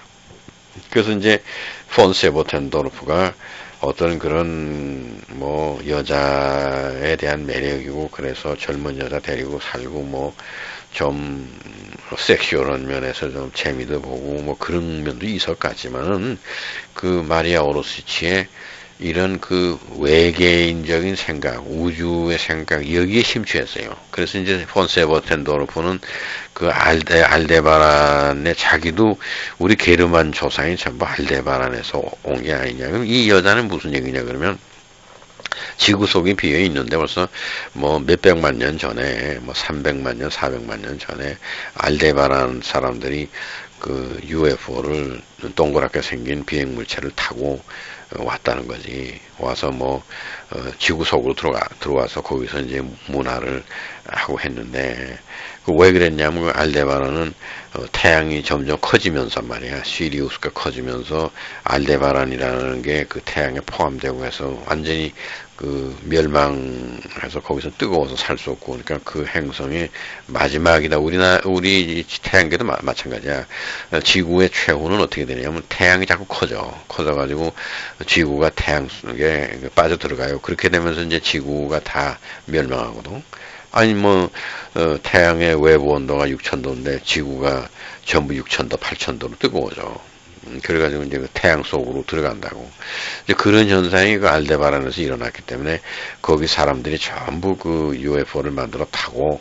그래서 이제 폰 세버텐도르프가 어떤 그런 뭐 여자에 대한 매력이고 그래서 젊은 여자 데리고 살고 뭐 좀 섹슈얼한 면에서 좀 재미도 보고 뭐 그런 면도 있을 것 같지만은 그 마리아 오로시치의 이런 그 외계인적인 생각, 우주의 생각, 여기에 심취했어요. 그래서 이제 폰세버텐도르프는 그 알데바란의 자기도 우리 게르만 조상이 전부 알데바란에서 온 게 아니냐. 그럼 이 여자는 무슨 얘기냐 그러면 지구 속이 비어 있는데 벌써 뭐 몇백만 년 전에 뭐 300만 년, 400만 년 전에 알데바란 사람들이 그 UFO를 동그랗게 생긴 비행 물체를 타고 왔다는 거지. 와서 뭐 지구 속으로 들어와서 거기서 이제 문화를 하고 했는데 그 왜 그랬냐면 그 알데바란은 태양이 점점 커지면서 말이야. 시리우스가 커지면서 알데바란이라는 게 그 태양에 포함되고 해서 완전히 그 멸망해서 거기서 뜨거워서 살 수 없고 그러니까 그 행성이 마지막이다. 우리 태양계도 마찬가지야. 지구의 최후는 어떻게 되냐면 태양이 자꾸 커져가지고 지구가 태양 속에 빠져 들어가요. 그렇게 되면서 이제 지구가 다 멸망하거든. 아니 뭐 태양의 외부 온도가 6,000도인데 지구가 전부 6,000도, 8,000도로 뜨거워져. 그래가지고 이제 그 태양 속으로 들어간다고. 이제 그런 현상이 그 알데바란에서 일어났기 때문에 거기 사람들이 전부 그 UFO를 만들어 타고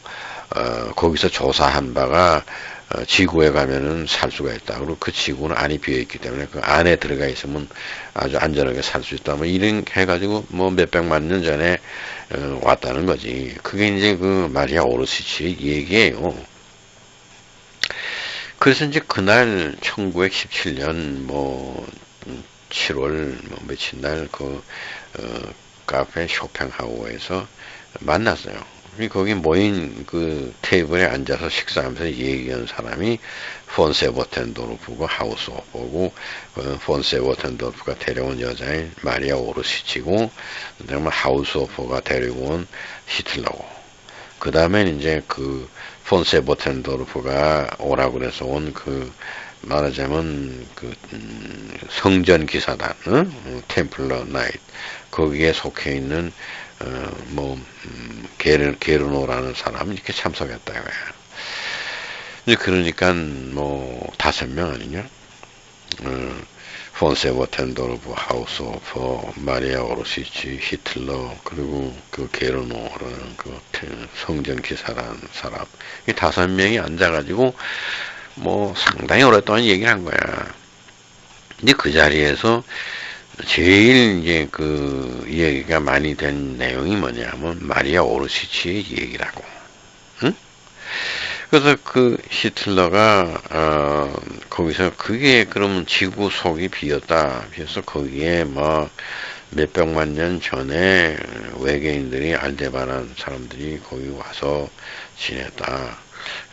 거기서 조사한 바가 지구에 가면은 살 수가 있다. 그리고 그 지구는 안이 비어 있기 때문에 그 안에 들어가 있으면 아주 안전하게 살 수 있다. 뭐 이런 해가지고 뭐 몇백만 년 전에 왔다는 거지. 그게 이제 그 마리아 오르시치의 얘기예요. 그래서 이제 그날 1917년 뭐 7월 뭐 며칠 날그 카페 쇼팽하우어에서 만났어요. 거기 모인 그 테이블에 앉아서 식사하면서 얘기한 사람이 폰세버텐도르프고 하우스호퍼고 폰세버텐도르프가 데려온 여자인 마리아 오르시치고 그다음에 하우스호퍼가 데리고 온 히틀러고 그 다음에 이제 그 폰세버텐도르프가 오라고 그래서 온 그 말하자면 그 성전 기사단, 템플러 나이트 거기에 속해 있는 뭐 게르노라는 사람이 이렇게 참석했다 이거야. 이제 그러니까 뭐 5명 아니냐? 폰세버텐도르프, 하우스호퍼, 마리아 오르시치, 히틀러, 그리고 그 게르노라는 그 성전 기사라는 사람. 이 5명이 앉아가지고 뭐 상당히 오랫동안 얘기를 한 거야. 이제 그 자리에서 제일 이제 그 얘기가 많이 된 내용이 뭐냐면 마리아 오르시치의 얘기라고. 응? 그래서 그 히틀러가 거기서 그게 그러면 지구 속이 비었다. 그래서 거기에 뭐 몇백만 년 전에 외계인들이 알데바란 사람들이 거기 와서 지냈다.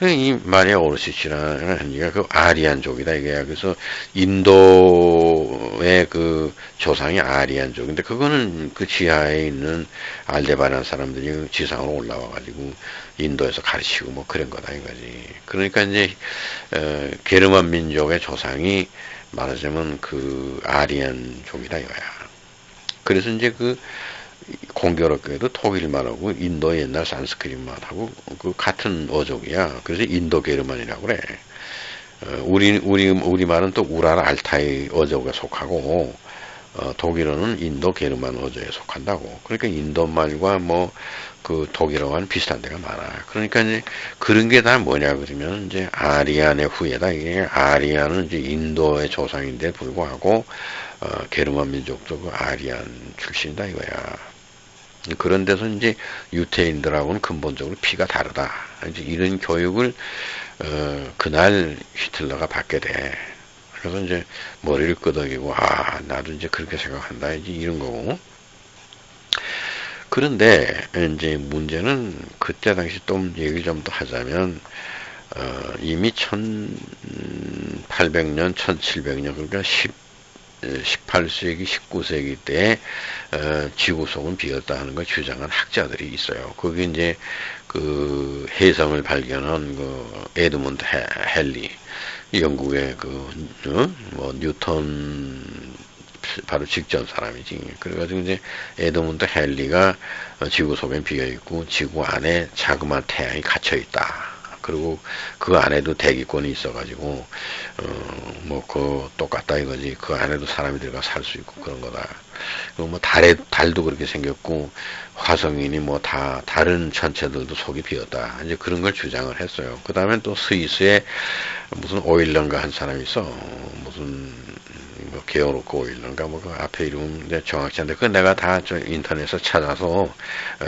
이 마리아 오르시치라는 언니가 그 아리안족이다 이게야. 그래서 인도의 그 조상이 아리안족인데 그거는 그 지하에 있는 알데바란 사람들이 지상으로 올라와가지고 인도에서 가르치고 뭐 그런 거다 이거지. 그러니까 이제 게르만 민족의 조상이 말하자면 그 아리안족이다 이거야. 그래서 이제 그 공교롭게도 독일말하고 인도 옛날 산스크릿말하고 그 같은 어족이야. 그래서 인도 게르만이라고 그래. 우리말은 또 우랄 알타이 어족에 속하고 독일어는 인도 게르만 어족에 속한다고. 그러니까 인도말과 뭐 그 독일어와는 비슷한 데가 많아. 그러니까 이제 그런 게 다 뭐냐 그러면 이제 아리안의 후예다. 이게 아리안은 이제 인도의 조상인데 불구하고 게르만 민족도 그 아리안 출신이다 이거야. 그런 데서 이제 유태인들하고는 근본적으로 피가 다르다. 이제 이런 교육을 그날 히틀러가 받게 돼. 그래서 이제 머리를 끄덕이고 나도 이제 그렇게 생각한다. 이제 이런 거고. 그런데 이제 문제는 그때 당시 또 얘기 좀 더 하자면 이미 1800년, 1700년 그러니까 18세기, 19세기 때 지구 속은 비었다 하는 걸 주장한 학자들이 있어요. 거기 이제 그 해성을 발견한 그 에드문드 헬리, 영국의 그 뭐 뉴턴 바로 직전 사람이지. 그래가지고 이제 에드문드 헨리가 지구 속엔 비어있고 지구 안에 자그마한 태양이 갇혀있다. 그리고 그 안에도 대기권이 있어가지고 뭐 그 똑같다 이거지. 그 안에도 사람이 들어가 살 수 있고 그런 거다. 그리고 뭐 달도 그렇게 생겼고 화성이니 뭐 다 다른 천체들도 속이 비었다. 이제 그런 걸 주장을 했어요. 그 다음에 또 스위스에 무슨 오일런가 한 사람이 있어. 무슨 뭐 게오르크 오일런가 뭐 그 앞에 이름 정확치 않은데 그 내가 다 저 인터넷에서 찾아서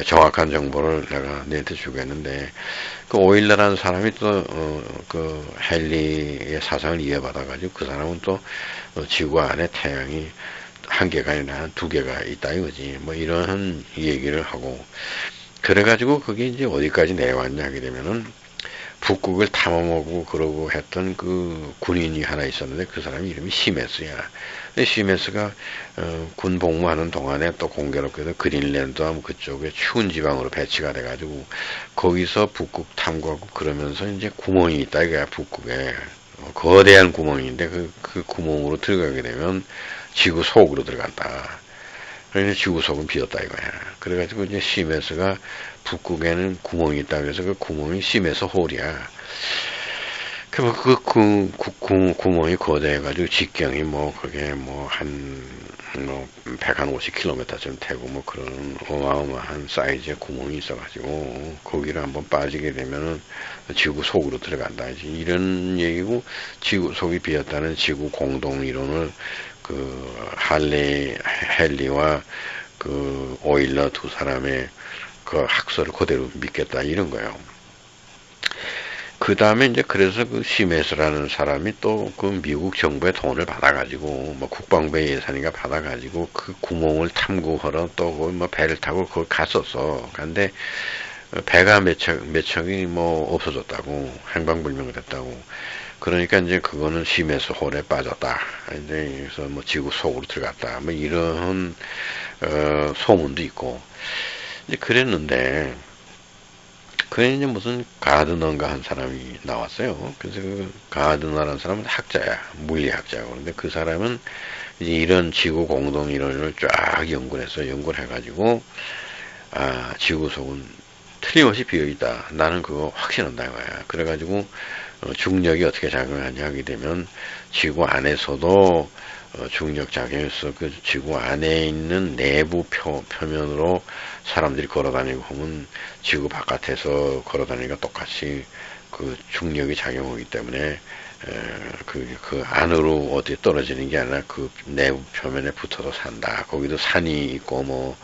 정확한 정보를 내가 너한테 주겠는데 그 오일러라는 사람이 또 그 헨리의 사상을 이해받아가지고 그 사람은 또 지구 안에 태양이 한 개가 아니라 두 개가 있다 이거지. 뭐 이런 얘기를 하고 그래가지고 그게 이제 어디까지 내려왔냐 하게 되면은 북극을 탐험하고 그러고 했던 그 군인이 하나 있었는데 그 사람이 이름이 시메스야. 시메스가 군 복무하는 동안에 또 공교롭게도 그린랜드와 그쪽에 추운 지방으로 배치가 돼가지고 거기서 북극 탐구하고 그러면서 이제 구멍이 있다 이거야 북극에. 거대한 구멍인데 그 구멍으로 들어가게 되면 지구 속으로 들어간다. 그래서 지구 속은 비었다 이거야. 그래가지고 이제 시메스가 북극에는 구멍이 있다 그래서 그 구멍이 시메스 홀이야. 그 구멍이 거대해가지고 직경이 뭐 그게 뭐 150km쯤 되고 뭐 그런 어마어마한 사이즈의 구멍이 있어가지고 거기를 한번 빠지게 되면은 지구 속으로 들어간다. 이런 얘기고 지구 속이 비었다는 지구 공동 이론을 그 헨리와 그 오일러 두 사람의 그 학설을 그대로 믿겠다 이런 거예요. 그 다음에 이제 그래서 그 시메스라는 사람이 또 그 미국 정부의 돈을 받아가지고 뭐 국방부의 예산인가 받아가지고 그 구멍을 탐구하러 또 뭐 배를 타고 거기 갔었어. 근데 배가 몇 척이 뭐 없어졌다고 행방불명됐다고. 그러니까 이제 그거는 시메스 홀에 빠졌다. 이제 그래서 뭐 지구 속으로 들어갔다. 뭐 이런 소문도 있고. 이제 그랬는데. 그게 이제 무슨 가드너인가 한 사람이 나왔어요. 그래서 그 가드너라는 사람은 학자야. 물리학자고. 그런데 그 사람은 이제 이런 지구 공동 이론을 쫙 연구를 했어요. 연구를 해가지고, 지구 속은 틀림없이 비어있다. 나는 그거 확신한다 이거야. 그래가지고, 중력이 어떻게 작용하냐 하게 되면, 지구 안에서도 중력 작용에서 그 지구 안에 있는 내부 표면으로 사람들이 걸어다니고 하면 지구 바깥에서 걸어다니니까 똑같이 그 중력이 작용하기 때문에 그 안으로 어디 떨어지는 게 아니라 그 내부 표면에 붙어서 산다. 거기도 산이 있고 뭐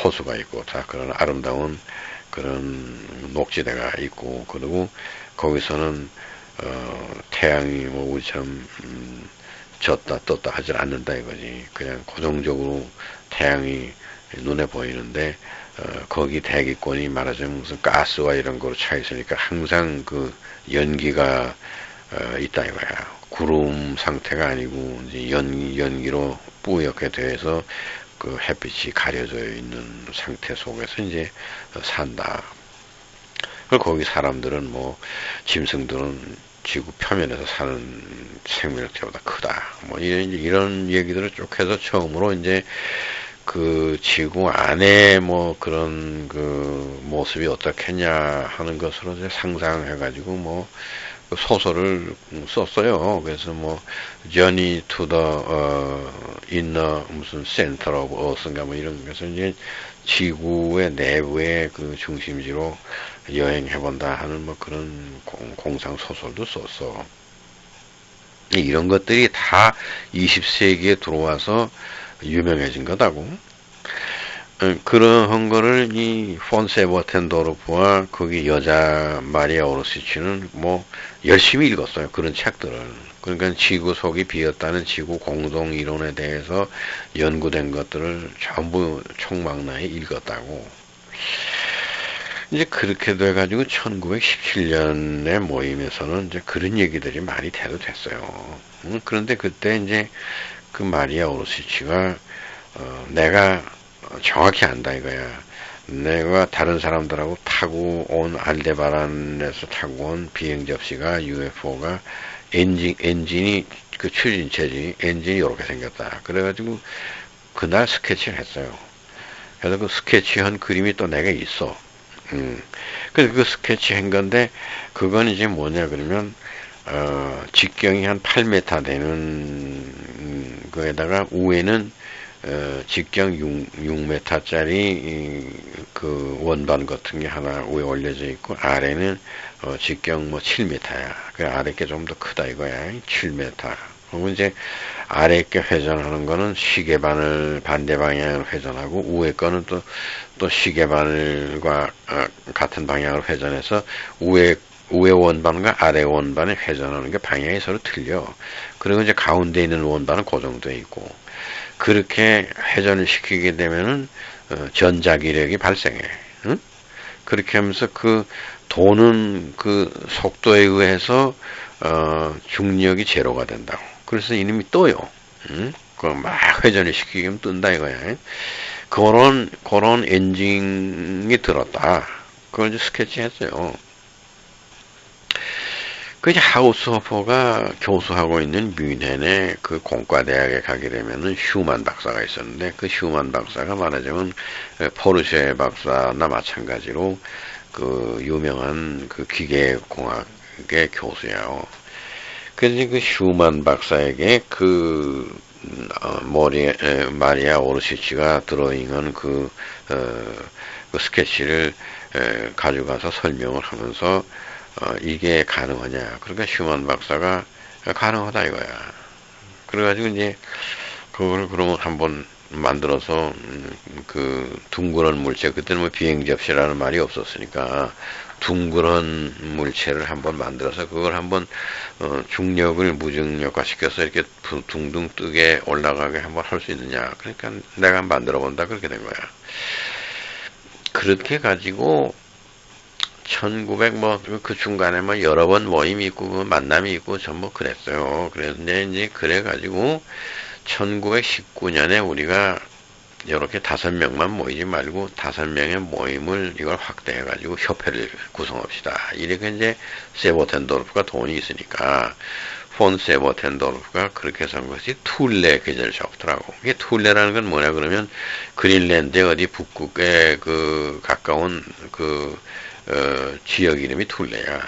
호수가 있고 다 그런 아름다운 그런 녹지대가 있고 그리고 거기서는 태양이 뭐 우리처럼 졌다 떴다 하질 않는다 이거지. 그냥 고정적으로 태양이 눈에 보이는데 거기 대기권이 말하자면 무슨 가스와 이런 거로 차 있으니까 항상 그 연기가 있다 이거야. 구름 상태가 아니고 이제 연기로 뿌옇게 돼서 그 햇빛이 가려져 있는 상태 속에서 이제 산다. 그리고 거기 사람들은 뭐 짐승들은 지구 표면에서 사는 생명체보다 크다. 뭐 이런 얘기들을 쭉 해서 처음으로 이제 그 지구 안에 뭐 그런 그 모습이 어떻겠냐 하는 것으로 이제 상상해가지고 뭐 소설을 썼어요. 그래서 뭐 Journey to the Inner 무슨 Center of Earth인가 뭐 이런 것을 이제 지구의 내부의 그 중심지로 여행해본다 하는 뭐 그런 공상 소설도 썼어. 이런 것들이 다 20세기에 들어와서 유명해진 거다고. 그런 거를 이 폰세버텐도르프와 거기 여자 마리아 오르시치는 뭐 열심히 읽었어요. 그런 책들을. 그러니까 지구 속이 비었다는 지구 공동 이론에 대해서 연구된 것들을 전부 총망라에 읽었다고. 이제 그렇게 돼가지고 1917년의 모임에서는 이제 그런 얘기들이 많이 대두됐어요. 그런데 그때 이제 그 마리아 오르시치가 내가 정확히 안다 이거야. 내가 다른 사람들하고 타고 온 알데바란에서 타고 온 비행 접시가 UFO가 엔진이, 그 추진체지, 엔진이 이렇게 생겼다. 그래가지고, 그날 스케치를 했어요. 그래서 그 스케치한 그림이 또 내가 있어. 그래서 그 스케치 한 건데, 그건 이제 뭐냐, 그러면, 직경이 한 8m 되는, 거에다가, 위에는, 직경 6m짜리, 그 원반 같은 게 하나 위에 올려져 있고, 아래는, 직경 뭐 7m야. 그 아래 게 좀 더 크다 이거야. 7m. 그리고 이제, 아래 게 회전하는 거는 시계바늘 반대 방향으로 회전하고, 위에 거는 또 시계바늘과 같은 방향으로 회전해서, 위에 원반과 아래 원반의 회전하는 게 방향이 서로 틀려. 그리고 이제 가운데 있는 원반은 고정되어 있고, 그렇게 회전을 시키게 되면은, 전자기력이 발생해. 응? 그렇게 하면서 그 도는 그 속도에 의해서, 중력이 제로가 된다고. 그래서 이놈이 떠요. 응? 그막 회전을 시키면 뜬다 이거야. 그런 엔진이 들었다. 그걸 이제 스케치 했어요. 그 이제 하우스호퍼가 교수하고 있는 뮌헨의 그 공과대학에 가게 되면은 슈만 박사가 있었는데, 그 슈만 박사가 말하자면 포르쉐 박사나 마찬가지로 그 유명한 그 기계공학의 교수야요. 그래서 그 슈만 박사에게 그 마리아 오르시치가 드로잉한 그 스케치를 가져가서 설명을 하면서, 이게 가능하냐. 그러니까 슈만 박사가 가능하다 이거야. 그래가지고 이제 그걸 그러면 한번 만들어서, 그 둥그런 물체, 그때는 뭐 비행접시라는 말이 없었으니까 둥그런 물체를 한번 만들어서 그걸 한번, 중력을 무중력화 시켜서 이렇게 둥둥 뜨게 올라가게 한번 할 수 있느냐. 그러니까 내가 만들어 본다. 그렇게 된 거야. 그렇게 가지고 1900 그 중간에 뭐 여러 번 모임이 있고 그 만남이 있고 전부 그랬어요. 그런데 이제 그래가지고 1919년에 우리가 이렇게 5명만 모이지 말고 5명의 모임을 이걸 확대해가지고 협회를 구성합시다. 이렇게 이제 세보텐도르프가 돈이 있으니까 폰 세보텐도르프가 그렇게 해서 한 것이 툴레 계절샤프트라고. 이게 툴레라는 건 뭐냐 그러면 그린랜드 어디 북극에 그 가까운 그 지역 이름이 툴레야.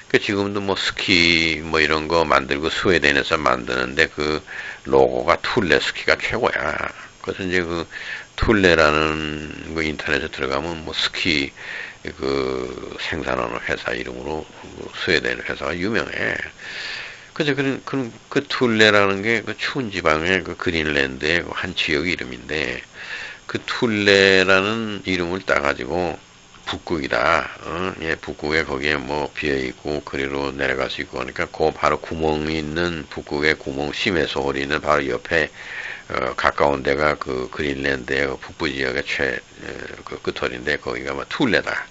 그 지금도 뭐 스키 뭐 이런 거 만들고 스웨덴에서 만드는데 그 로고가 툴레 스키가 최고야. 그래서 이제 그 툴레라는 그 인터넷에 들어가면 뭐 스키 그 생산하는 회사 이름으로 그 스웨덴 회사가 유명해. 그죠? 그 툴레라는 게 그 추운 지방의 그 그린랜드의 한 지역 이름인데, 그 툴레라는 이름을 따가지고 북극이다. 예, 북극에 거기에 뭐 비어있고, 그리로 내려갈 수 있고, 그러니까 그 바로 구멍이 있는 북극의 구멍, 심해서 홀이 있는 바로 옆에, 가까운 데가 그 그린랜드의 그 북부 지역의 그 끝털인데, 거기가 뭐 툴레다.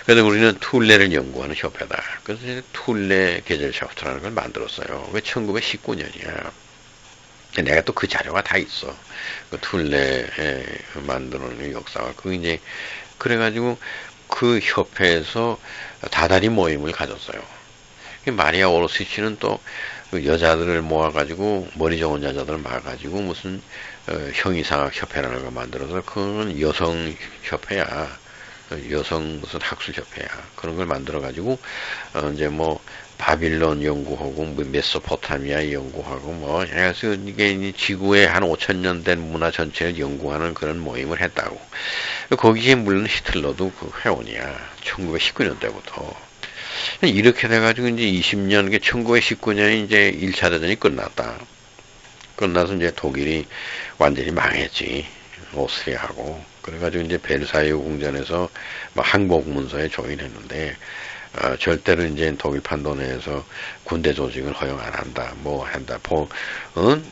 그래서 우리는 툴레를 연구하는 협회다. 그래서 이제 툴레 계절샤프트라는 걸 만들었어요. 그게 1919년이야. 내가 또 그 자료가 다 있어. 그 툴레에 만드는 역사가. 그 이제, 그래가지고 그 협회에서 다달이 모임을 가졌어요. 마리아 오로시치는 또 그 여자들을 모아가지고, 머리 좋은 여자들을 모아가지고 무슨 형이상학 협회라는 걸 만들어서, 그건 여성 협회야. 여성 무슨 학술협회야. 그런 걸 만들어가지고, 이제 뭐, 바빌론 연구하고, 뭐 메소포타미아 연구하고, 뭐, 해서 이게 지구에 한 5,000년 된 문화 전체를 연구하는 그런 모임을 했다고. 거기에 물론 히틀러도 그 회원이야. 1919년대부터. 이렇게 돼가지고 이제 20년, 1919년에 이제 1차 대전이 끝났다. 끝나서 이제 독일이 완전히 망했지. 오스트리아하고. 그래가지고 이제 베르사유 궁전에서 뭐 항복 문서에 조인했는데, 절대로 이제 독일 판도 내에서 군대 조직을 허용 안 한다. 뭐 한다.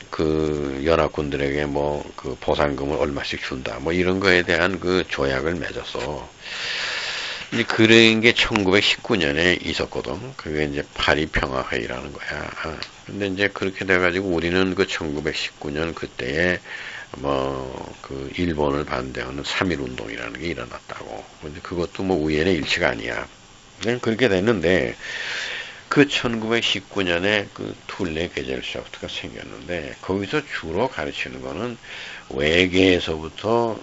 그 연합군들에게 뭐 그 보상금을 얼마씩 준다. 뭐 이런 거에 대한 그 조약을 맺었어. 이제 그런 게 1919년에 있었거든. 그게 이제 파리 평화회의라는 거야. 근데 이제 그렇게 돼가지고 우리는 그 1919년 그때에 그 일본을 반대하는 3.1 운동이라는 게 일어났다고. 근데 그것도 뭐 우연의 일치가 아니야. 그냥 그렇게 됐는데, 그 1919년에 그 툴레 게젤샤프트가 생겼는데 거기서 주로 가르치는 거는 외계에서부터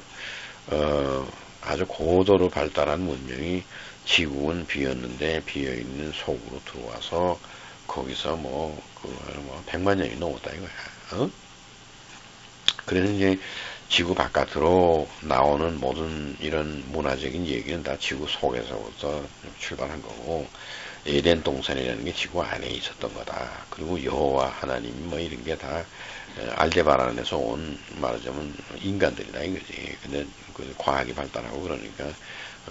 아주 고도로 발달한 문명이 지구는 비었는데 비어있는 속으로 들어와서 거기서 뭐 100만 년이 넘었다 이거야. 어? 그래서 이제 지구 바깥으로 나오는 모든 이런 문화적인 얘기는 다 지구 속에서부터 출발한 거고, 에덴 동산이라는 게 지구 안에 있었던 거다. 그리고 여호와 하나님 뭐 이런 게 다 알데바란에서 온 말하자면 인간들이다 이거지. 근데 그 과학이 발달하고 그러니까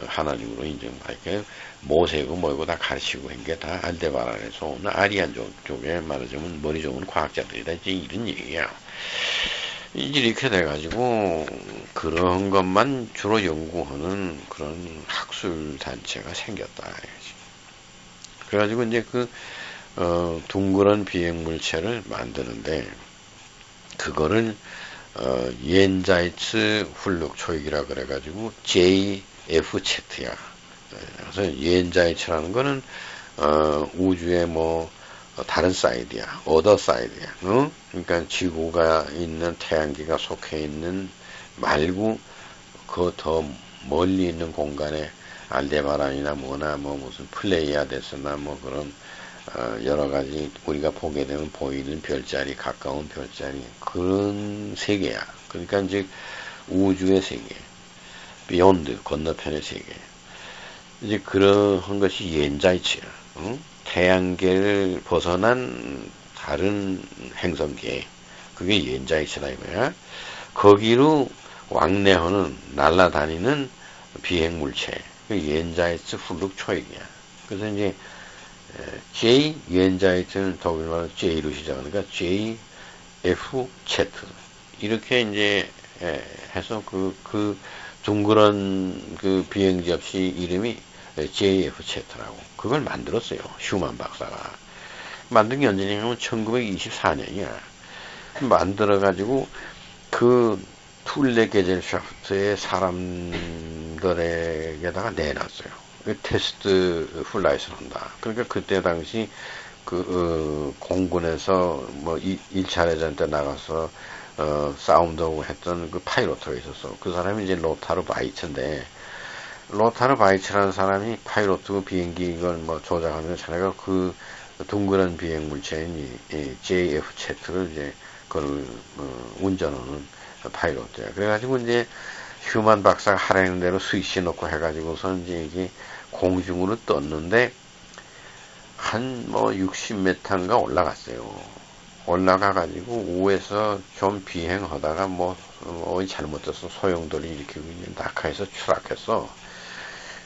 하나님으로 인정받게 모세고 뭐고 다 가르치고 한 게 다 알데바란에서 온 아리안 쪽에 말하자면 머리 좋은 과학자들이다 이제 이런 얘기야. 이제 이렇게 돼가지고 그런 것만 주로 연구하는 그런 학술 단체가 생겼다. 그래가지고 이제 둥그런 비행 물체를 만드는데 그거를 옌자이츠 훌룩 초익이라 그래가지고 JFZ야. 그래서 옌자이츠라는 거는 우주의 뭐 다른 사이드야, 어더 사이드야. 어? 그러니까 지구가 있는 태양계가 속해 있는 말고 그 더 멀리 있는 공간에 알데바란이나 뭐나 뭐 무슨 플레이아데스나 뭐 그런 여러 가지 우리가 보게 되면 보이는 별자리, 가까운 별자리 그런 세계야. 그러니까 이제 우주의 세계, 비욘드 건너편의 세계. 이제 그러한 것이 옌자이츠야. 어? 태양계를 벗어난 다른 행성계, 그게 옌자이츠다 이거야. 거기로 왕래하는 날아다니는 비행 물체, 그 옌자이츠 훌룩 초익이야. 그래서 이제 J 옌자이츠는 독일말로 J로 시작하니까 JFZ 이렇게 이제 해서 그 둥그런 그 비행기 없이 이름이 JFZ라고 그걸 만들었어요. 슈만 박사가 만든 게 언제냐면 1924년이야. 만들어가지고 그 툴레 게젤샤프트의 사람들에게다가 내놨어요. 테스트 플라이트를 한다. 그러니까 그때 당시 공군에서 뭐 1차 대전 때 나가서 싸움도 하고 했던 그 파이로트가 있었어. 그 사람이 이제 로타르 바이츠인데, 로타르 바이츠라는 사람이 파이로트 비행기 이걸 뭐 조작하면서 자네가 그 둥그런 비행 물체인 이 JFZ를 이제 그걸 운전하는 파이로트야. 그래가지고 이제 휴만 박사가 하라는 대로 스위치 넣고 해가지고서 이제 이게 공중으로 떴는데 한 뭐 60m인가 올라갔어요. 올라가가지고 우에서 좀 비행하다가 어디 잘못해서 소용돌이 일으키고 있는 낙하에서 추락했어.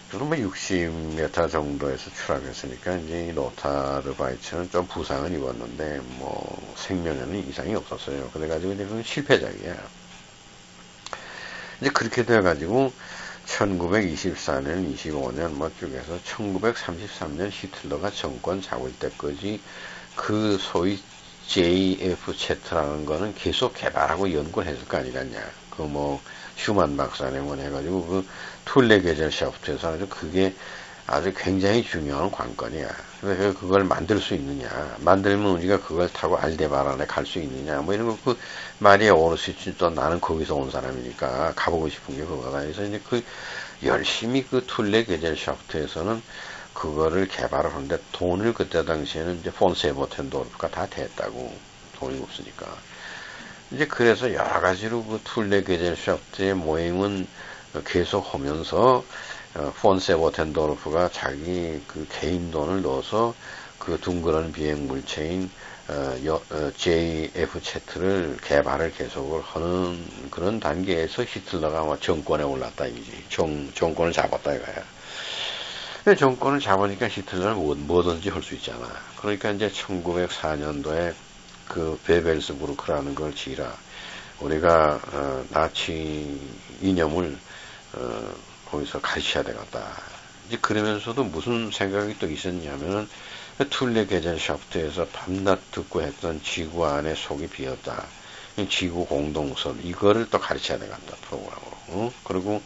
그럼 뭐 60m 정도에서 추락했으니까 이제 로타르 바이츠는 좀 부상을 입었는데 뭐 생명에는 이상이 없었어요. 그래가지고 이제 그건 실패작이야. 이제 그렇게 돼가지고 1924년, 25년 뭐 쭉해서 1933년 히틀러가 정권 잡을 때까지 그 소위 JFZ라는 거는 계속 개발하고 연구를 했을 거 아니겠냐. 그 뭐 슈만 박사님은 해가지고 그 툴레 게젤샤프트에서 아주 그게 아주 굉장히 중요한 관건이야. 그래서 그걸 만들 수 있느냐, 만들면 우리가 그걸 타고 알데바란에 갈 수 있느냐, 뭐 이런 거 그 말이 어르시지 또 나는 거기서 온 사람이니까 가보고 싶은 게 그거다. 그래서 이제 열심히 그 툴레 게젤샤프트에서는 그거를 개발을 하는데 돈을 그때 당시에는 이제 폰세보텐도르프가 다 됐다고 돈이 없으니까. 이제 그래서 여러 가지로 그 툴레 게젤샤프트의 모임은 계속 하면서 폰세보텐도르프가 자기 그 개인 돈을 넣어서 그 둥그런 비행 물체인 JFZ를 개발을 계속을 하는 그런 단계에서 히틀러가 아마 정권에 올랐다 이지 정권을 잡았다 이거야. 정권을 잡으니까 히틀러는 뭐든지 할 수 있잖아. 그러니까 이제 1904년도에 그 베벨스부르크라는 걸 지라 우리가 나치 이념을 거기서 가르쳐야 되겠다. 이제 그러면서도 무슨 생각이 또 있었냐면은 툴레 게젤샤프트에서 밤낮 듣고 했던 지구 안에 속이 비었다. 지구 공동설 이거를 또 가르쳐야 되겠다 프로그램으로. 그리고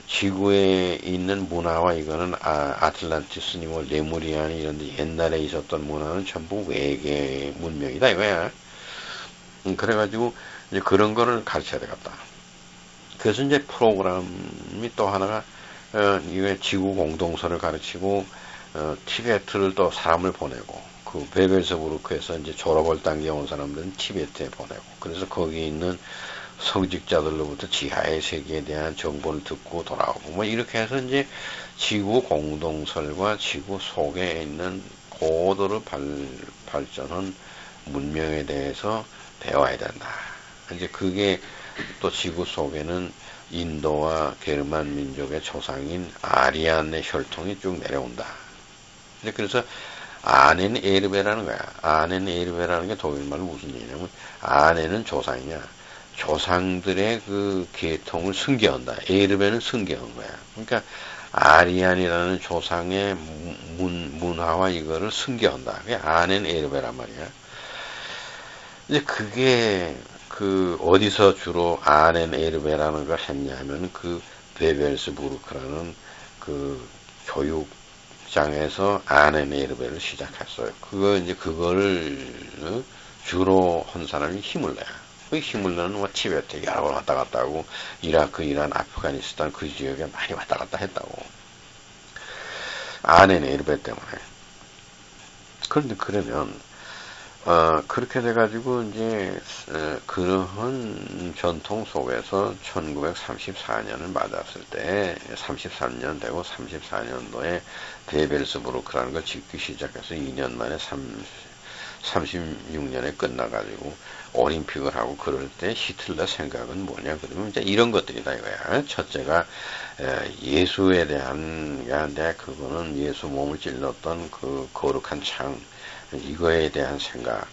지구에 있는 문화와 이거는 아틀란티스니 뭐 레무리아니 이런 데 옛날에 있었던 문화는 전부 외계 문명이다 이거야. 그래가지고 이제 그런 거를 가르쳐야 되겠다. 그래서 이제 프로그램이 또 하나가 이게 지구 공동선을 가르치고 티베트를 또 사람을 보내고 그 베벨스부르크에서 이제 졸업을 단계 온 사람들은 티베트에 보내고 그래서 거기 있는 성직자들로부터 지하의 세계에 대한 정보를 듣고 돌아오고 뭐 이렇게 해서 이제 지구 공동설과 지구 속에 있는 고도로 발전한 문명에 대해서 배워야 된다. 이제 그게 또 지구 속에는 인도와 게르만 민족의 조상인 아리안의 혈통이 쭉 내려온다. 그래서 아넨 에르베라는 거야. 아넨 에르베라는 게 독일말로 무슨 얘기냐면 아넨은 조상이냐. 조상들의 그 계통을 승계한다. 에르베는 승계한 거야. 그러니까 아리안이라는 조상의 문화와 이거를 승계한다. 그게 아넨 에르베란 말이야. 이제 그게 그 어디서 주로 아넨 에르베라는 걸 했냐면 그 베벨스부르크라는 그 교육장에서 아넨 에르베를 시작했어요. 그거를 주로 한 사람이 힘을 내요. 그 힘을 내는 뭐 티베트 여러 번 왔다 갔다 하고 이라크, 이란, 아프가니스탄 그 지역에 많이 왔다 갔다 했다고. 아넨 에르베 때문에. 그런데 그러면 그렇게 돼가지고, 이제, 그러한 전통 속에서 1934년을 맞았을 때, 33년 되고 34년도에 베벨스부르크라는 걸 짓기 시작해서 2년 만에 36년에 끝나가지고, 올림픽을 하고 그럴 때 히틀러 생각은 뭐냐, 그러면 이제 이런 것들이다 이거야. 첫째가, 예수에 대한, 그거는 예수 몸을 찔렀던 그 거룩한 창, 이거에 대한 생각,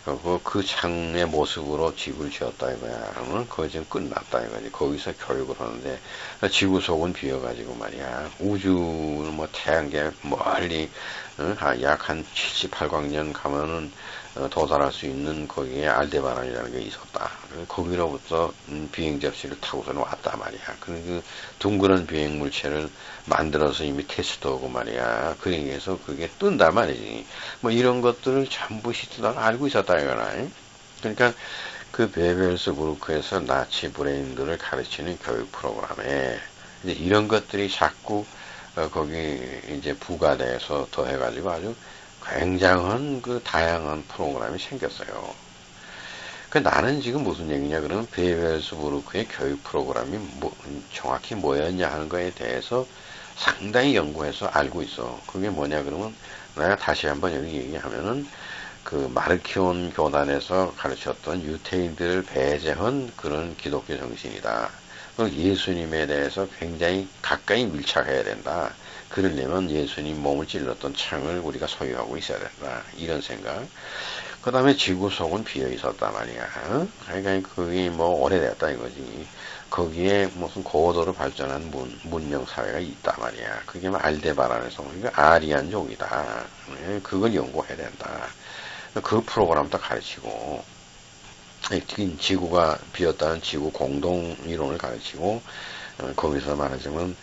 그리고 그 창의 모습으로 집을 지었다 이거야. 그러면 그거 지금 끝났다 이거지. 거기서 교육을 하는데 지구 속은 비어가지고 말이야. 우주는 뭐 태양계 멀리 약 한 78광년 가면은 도달할 수 있는 거기에 알데바란이라는 게 있었다. 거기로부터 비행 접시를 타고서는 왔단 말이야. 그 둥그런 비행 물체를 만들어서 이미 테스트하고 말이야. 그래서 그게 뜬다 말이지. 뭐 이런 것들을 전부 히틀러가 알고 있었다 이거나. 그러니까 그 베벨스부르크에서 나치 브레인들을 가르치는 교육 프로그램에 이제 이런 것들이 자꾸 거기 이제 부가돼서 더해가지고 아주 굉장한 그 다양한 프로그램이 생겼어요. 그 나는 지금 무슨 얘기냐 그러면 베벨스부르크의 교육 프로그램이 정확히 뭐였냐 하는 거에 대해서 상당히 연구해서 알고 있어. 그게 뭐냐 그러면 내가 다시 한번 여기 얘기하면은 그 마르키온 교단에서 가르쳤던 유태인들을 배제한 그런 기독교 정신이다. 예수님에 대해서 굉장히 가까이 밀착해야 된다. 그러려면 예수님 몸을 찔렀던 창을 우리가 소유하고 있어야 된다. 이런 생각. 그 다음에 지구 속은 비어 있었단 말이야. 그러니까 그게 뭐 오래됐다 이거지. 거기에 무슨 고도로 발전한 문명 사회가 있단 말이야. 그게 뭐 알데바란에서 그러니까 아리안족이다. 그걸 연구해야 된다. 그 프로그램도 가르치고 지구가 비었다는 지구 공동 이론을 가르치고 거기서 말하자면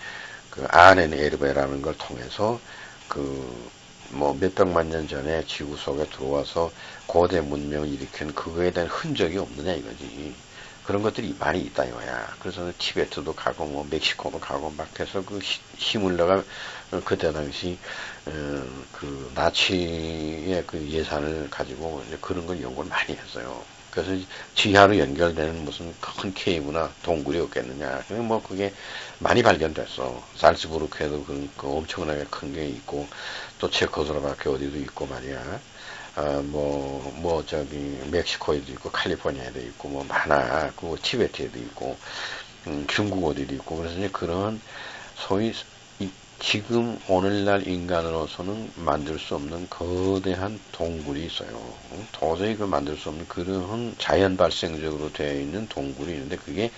그 아넨 에르베라는 걸 통해서 그 뭐 몇백만 년 전에 지구 속에 들어와서 고대 문명을 일으킨 그거에 대한 흔적이 없느냐 이거지. 그런 것들이 많이 있다 이거야. 그래서 티베트도 가고 뭐 멕시코도 가고 막 해서 그 힘을 내가 그때 당시 그 나치의 그 예산을 가지고 이제 그런 걸 연구를 많이 했어요. 그래서 지하로 연결되는 무슨 큰 케이브나 동굴이 없겠느냐. 뭐 그게 많이 발견됐어. 살츠부르크에도 그 엄청나게 큰 게 있고 또 체코스로바키아 어디도 있고 말이야. 저기 멕시코에도 있고 칼리포니아에도 있고 뭐 많아. 그 티베트에도 있고 중국 어디도 있고 그래서 이제 그런 소위 지금 오늘날 인간으로서는 만들 수 없는 거대한 동굴이 있어요. 도저히 그 만들 수 없는 그런 자연 발생적으로 되어 있는 동굴이 있는데 그게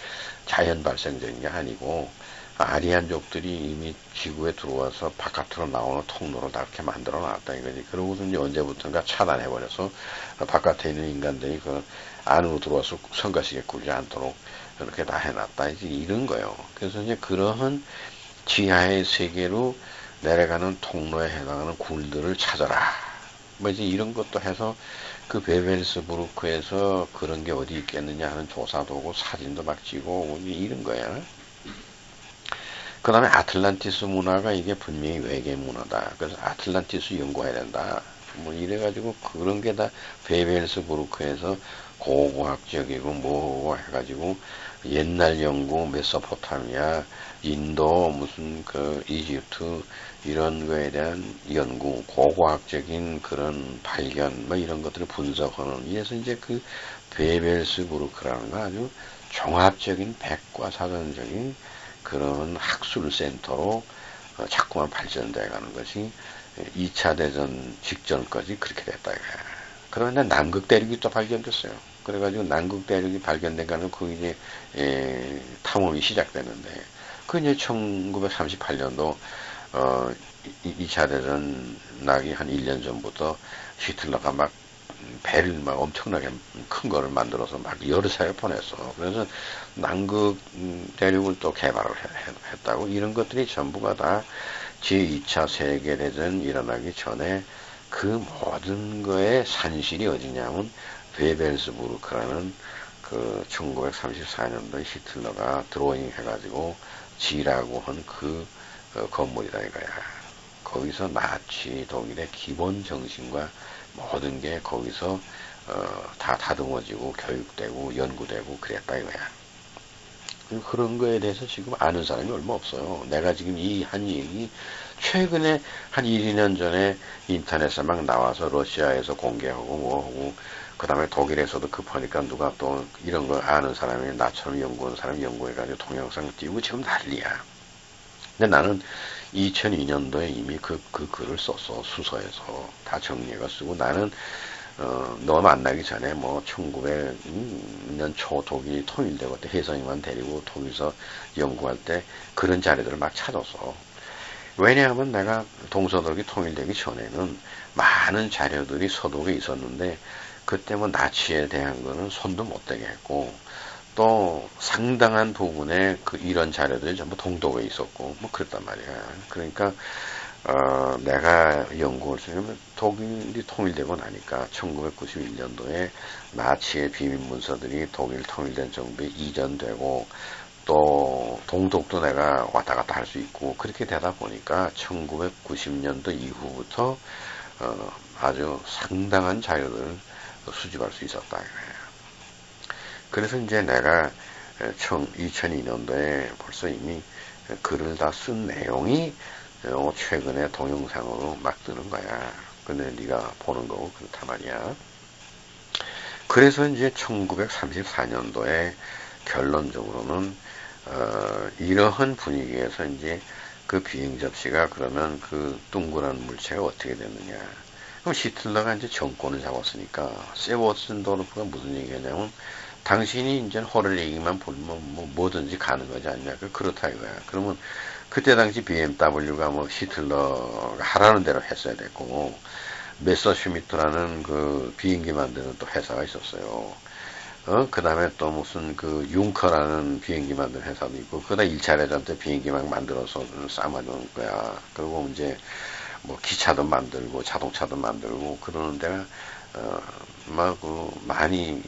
자연 발생적인 게 아니고 아리안족들이 이미 지구에 들어와서 바깥으로 나오는 통로를 다 이렇게 만들어 놨다 이거지. 그러고서 이제 언제부턴가 차단해버려서 바깥에 있는 인간들이 그 안으로 들어와서 성가시게 굴지 않도록 그렇게 다 해놨다. 이제 이런 거예요. 그래서 이제 그러한 지하의 세계로 내려가는 통로에 해당하는 굴들을 찾아라. 뭐 이제 이런 것도 해서 그 베벨스부르크에서 그런 게 어디 있겠느냐 하는 조사도 오고 사진도 막 찍고 이런 거야. 그 다음에 아틀란티스 문화가 이게 분명히 외계 문화다. 그래서 아틀란티스 연구해야 된다. 뭐 이래가지고 그런 게 다 베벨스부르크에서 고고학적이고 뭐 해가지고 옛날 연구 메소포타미아 인도 무슨 그 이집트 이런 거에 대한 연구 고고학적인 그런 발견 뭐 이런 것들을 분석하는 이래서 이제 그 베벨스부르크라는 거 아주 종합적인 백과사전적인 그런 학술센터로 자꾸만 발전돼 가는 것이 2차 대전 직전까지 그렇게 됐다 이거야. 그런데 남극 대륙이 또 발견됐어요. 그래가지고 남극 대륙이 발견된 거는 그 이제 탐험이 시작되는데 그 이제 1938년도 2차 대전 나기 한 1년 전부터 히틀러가 막 배를 막 엄청나게 큰 거를 만들어서 막 여러 차례 보냈어. 그래서 남극 대륙을 또 개발을 했다고 이런 것들이 전부가 다 제2차 세계대전 일어나기 전에 그 모든 거의 산실이 어디냐면 베벨스부르크라는 그 1934년도에 히틀러가 드로잉 해가지고 지라고 한 그 건물이다 이거야. 거기서 나치 독일의 기본 정신과 모든 게 거기서 다 다듬어지고 교육되고 연구되고 그랬다 이거야. 그런 거에 대해서 지금 아는 사람이 얼마 없어요. 내가 지금 이 한 얘기 최근에 한 1, 2년 전에 인터넷에 막 나와서 러시아에서 공개하고 뭐하고 그 다음에 독일에서도 급하니까 누가 또 이런 거 아는 사람이 나처럼 연구한 사람이 연구해가지고 동영상 띄우고 지금 난리야. 근데 나는 2002년도에 이미 그 글을 썼어. 수서에서 다 정리해가 쓰고 나는 너 만나기 전에 뭐 1900년 초 독일이 통일되고 때 혜성이만 데리고 독일에서 연구할 때 그런 자료들을 막 찾았어. 왜냐하면 내가 동서독이 통일되기 전에는 많은 자료들이 서독에 있었는데 그때 뭐 나치에 대한 거는 손도 못 대게 했고 또 상당한 부분에 그 이런 자료들이 전부 동독에 있었고 뭐 그랬단 말이야. 그러니까 내가 연구를 쓰면 독일이 통일되고 나니까 1991년도에 나치의 비밀 문서들이 독일 통일된 정부에 이전되고 또 동독도 내가 왔다 갔다 할 수 있고 그렇게 되다 보니까 1990년도 이후부터 아주 상당한 자료를 수집할 수 있었다. 그래서 이제 내가 2002년도에 벌써 이미 글을 다 쓴 내용이 최근에 동영상으로 막 뜨는 거야. 근데 네가 보는 거고 그렇단 말이야. 그래서 이제 1934년도에 결론적으로는 이러한 분위기에서 이제 그 비행 접시가 그러면 그 둥그런 물체가 어떻게 됐느냐. 그럼 히틀러가 이제 정권을 잡았으니까 세워슨도르프가 무슨 얘기냐면 당신이 이제 호를 얘기만 보면 뭐 뭐든지 가는 거지 않냐. 그렇다 이거야. 그러면 그때 당시 BMW가 뭐 히틀러가 하라는 대로 했어야 됐고 메서슈미트라는 그 비행기 만드는 또 회사가 있었어요. 그 다음에 또 무슨 그 융커라는 비행기 만드는 회사도 있고, 그다 1차 대전 때 비행기 막 만들어서 쌓아놓은 거야. 그리고 이제 뭐 기차도 만들고 자동차도 만들고 그러는 데가, 많이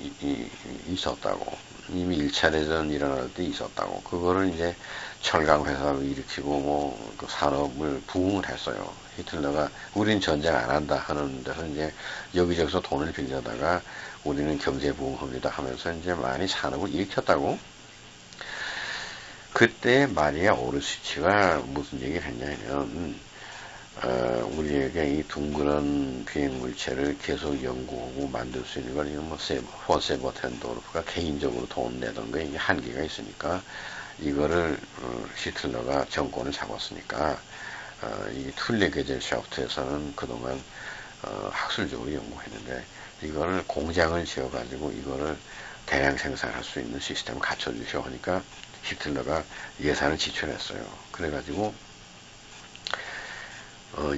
있었다고. 이미 1차 대전 일어날 때 있었다고. 그거를 이제 철강 회사를 일으키고 뭐 그 산업을 부흥을 했어요. 히틀러가 우린 전쟁 안 한다 하는 데서 이제 여기저기서 돈을 빌려다가 우리는 경제 부흥합니다 하면서 이제 많이 산업을 일으켰다고. 그때 마리아 오르시치가 무슨 얘기를 했냐면 우리에게 이 둥그런 비행 물체를 계속 연구하고 만들 수 있는 걸 뭐 호세버텐도르프가 개인적으로 돈 내던 거에 이게 한계가 있으니까 이거를 히틀러가 정권을 잡았으니까 이 툴레 게젤샤프트에서는 그동안 학술적으로 연구했는데 이거를 공장을 지어가지고 이거를 대량 생산할 수 있는 시스템을 갖춰주셔 하니까 히틀러가 예산을 지출했어요. 그래가지고